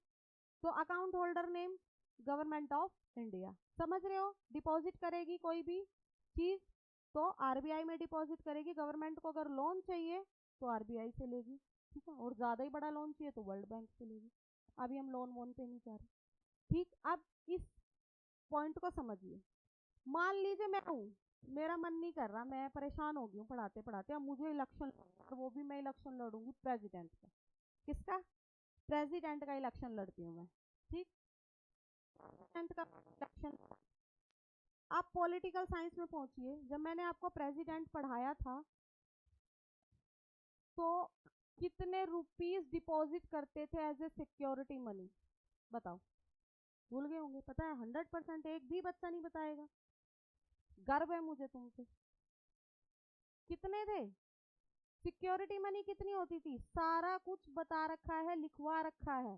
Speaker 1: तो account holder name government of India. समझ रहे हो? डिपॉजिट करेगी कोई भी चीज तो आरबीआई में डिपॉजिट करेगी। गवर्नमेंट को अगर लोन चाहिए तो आरबीआई से लेगी, ठीक है, और ज्यादा ही बड़ा लोन चाहिए तो वर्ल्ड बैंक से लेगी। अभी हम लोन वोन पे नहीं जा रहे। ठीक, अब इस पॉइंट को समझिए। मान लीजिए मैं हूँ, मेरा मन नहीं कर रहा, मैं परेशान हो गई हूँ पढ़ाते पढ़ाते, अब मुझे इलेक्शन, और वो भी मैं इलेक्शन लड़ूंगी प्रेसिडेंट का। किसका? प्रेसिडेंट का इलेक्शन लड़ती हूँ मैं। ठीक, प्रेसिडेंट का इलेक्शन। आप पॉलिटिकल साइंस में पहुंचिए, जब मैंने आपको प्रेसिडेंट पढ़ाया था तो कितने रुपीस डिपॉजिट करते थे एज ए सिक्योरिटी मनी? बताओ, भूल गए होंगे? पता है? 100%, एक भी बच्चा नहीं बताएगा। गर्व है मुझे तुमसे। कितने थे? सिक्योरिटी मनी कितनी होती थी? सारा कुछ बता रखा है, लिखवा रखा है,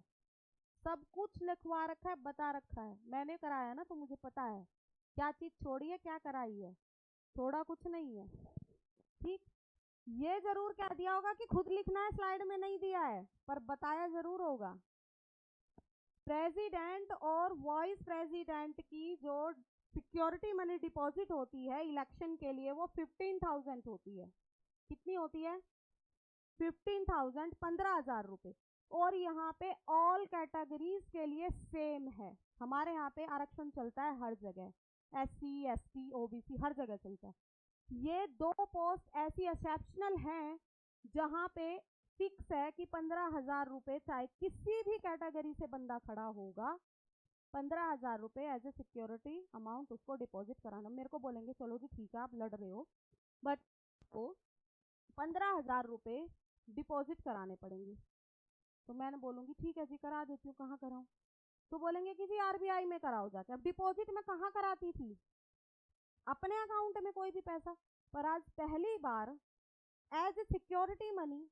Speaker 1: सब कुछ लिखवा रखा है, बता रखा है। मैंने कराया ना, तो मुझे पता है क्या चीज छोड़ी है, क्या कराई है। छोड़ा कुछ नहीं है। ठीक, ये जरूर कह दिया होगा कि खुद लिखना है, स्लाइड में नहीं दिया है, पर बताया जरूर होगा। प्रेसिडेंट और वाइस प्रेसिडेंट की जो सिक्योरिटी मनी डिपॉजिट होती है इलेक्शन के लिए, वो 15,000 होती है। कितनी होती है? 15,000, 15,000 रुपए। और यहाँ पे ऑल कैटेगरीज के लिए सेम है। हमारे यहाँ पे आरक्षण चलता है हर जगह, SC ST OBC हर जगह चलता है। ये 2 पोस्ट ऐसी एक्सेप्शनल हैं जहाँ पे फिक्स है कि 15,000 रुपए, चाहे किसी भी कैटेगरी से बंदा खड़ा होगा, 15,000 रुपए एज ए सिक्योरिटी अमाउंट उसको डिपॉजिट कराना। मेरे को बोलेंगे चलो जी ठीक है आप लड़ रहे हो, बट को 15,000 रुपए डिपॉजिट कराने पड़ेंगे। तो मैंने बोलूंगी ठीक है जी करा देती हूँ, कहाँ कराऊँ? तो बोलेंगे कि जी आरबीआई में कराओ जाके। अब डिपॉजिट मैं कहाँ कराती थी, अपने अकाउंट में कोई भी पैसा, पर आज पहली बार एज ए सिक्योरिटी मनी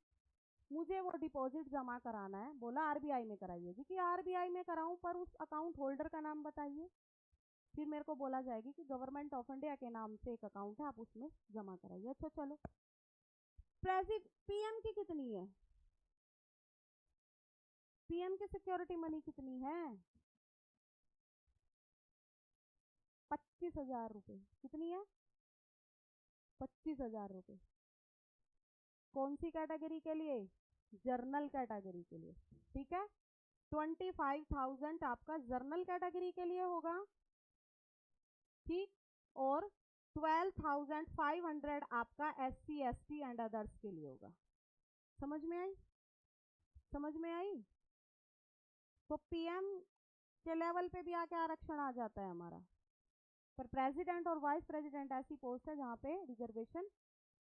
Speaker 1: मुझे वो डिपॉजिट जमा कराना है, बोला आरबीआई में कराइए जी, कि आरबीआई में कराऊं पर उस अकाउंट होल्डर का नाम बताइए। फिर मेरे को बोला जाएगी कि गवर्नमेंट ऑफ इंडिया के नाम से एक अकाउंट है, आप उसमें जमा कराइए। अच्छा चलो, पीएम की कितनी है, पीएम की सिक्योरिटी मनी कितनी है, 25,000 रुपये। कितनी है, 25,000 रुपये। कौन सी कैटेगरी के लिए, जर्नल कैटेगरी के लिए, ठीक है। 25,000 आपका जर्नल कैटेगरी के लिए होगा, ठीक, और 12,500 आपका SC ST एंड अदर्स के लिए होगा। समझ में आई, समझ में आई। तो पीएम के लेवल पे भी आके आरक्षण आ जाता है हमारा, पर प्रेसिडेंट और वाइस प्रेसिडेंट ऐसी पोस्ट है जहाँ पे रिजर्वेशन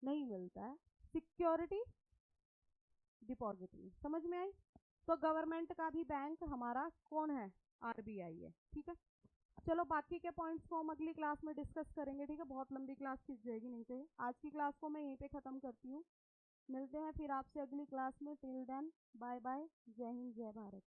Speaker 1: नहीं मिलता है सिक्योरिटी डिपॉजिट में। समझ में आई। तो गवर्नमेंट का भी बैंक हमारा कौन है, आरबीआई है, ठीक है। चलो बाकी के पॉइंट्स को हम अगली क्लास में डिस्कस करेंगे, ठीक है, बहुत लंबी क्लास खिंच जाएगी नहीं तो। आज की क्लास को मैं यहीं पे ख़त्म करती हूँ, मिलते हैं फिर आपसे अगली क्लास में। टिल देन बाय बाय, जय हिंद जय भारत।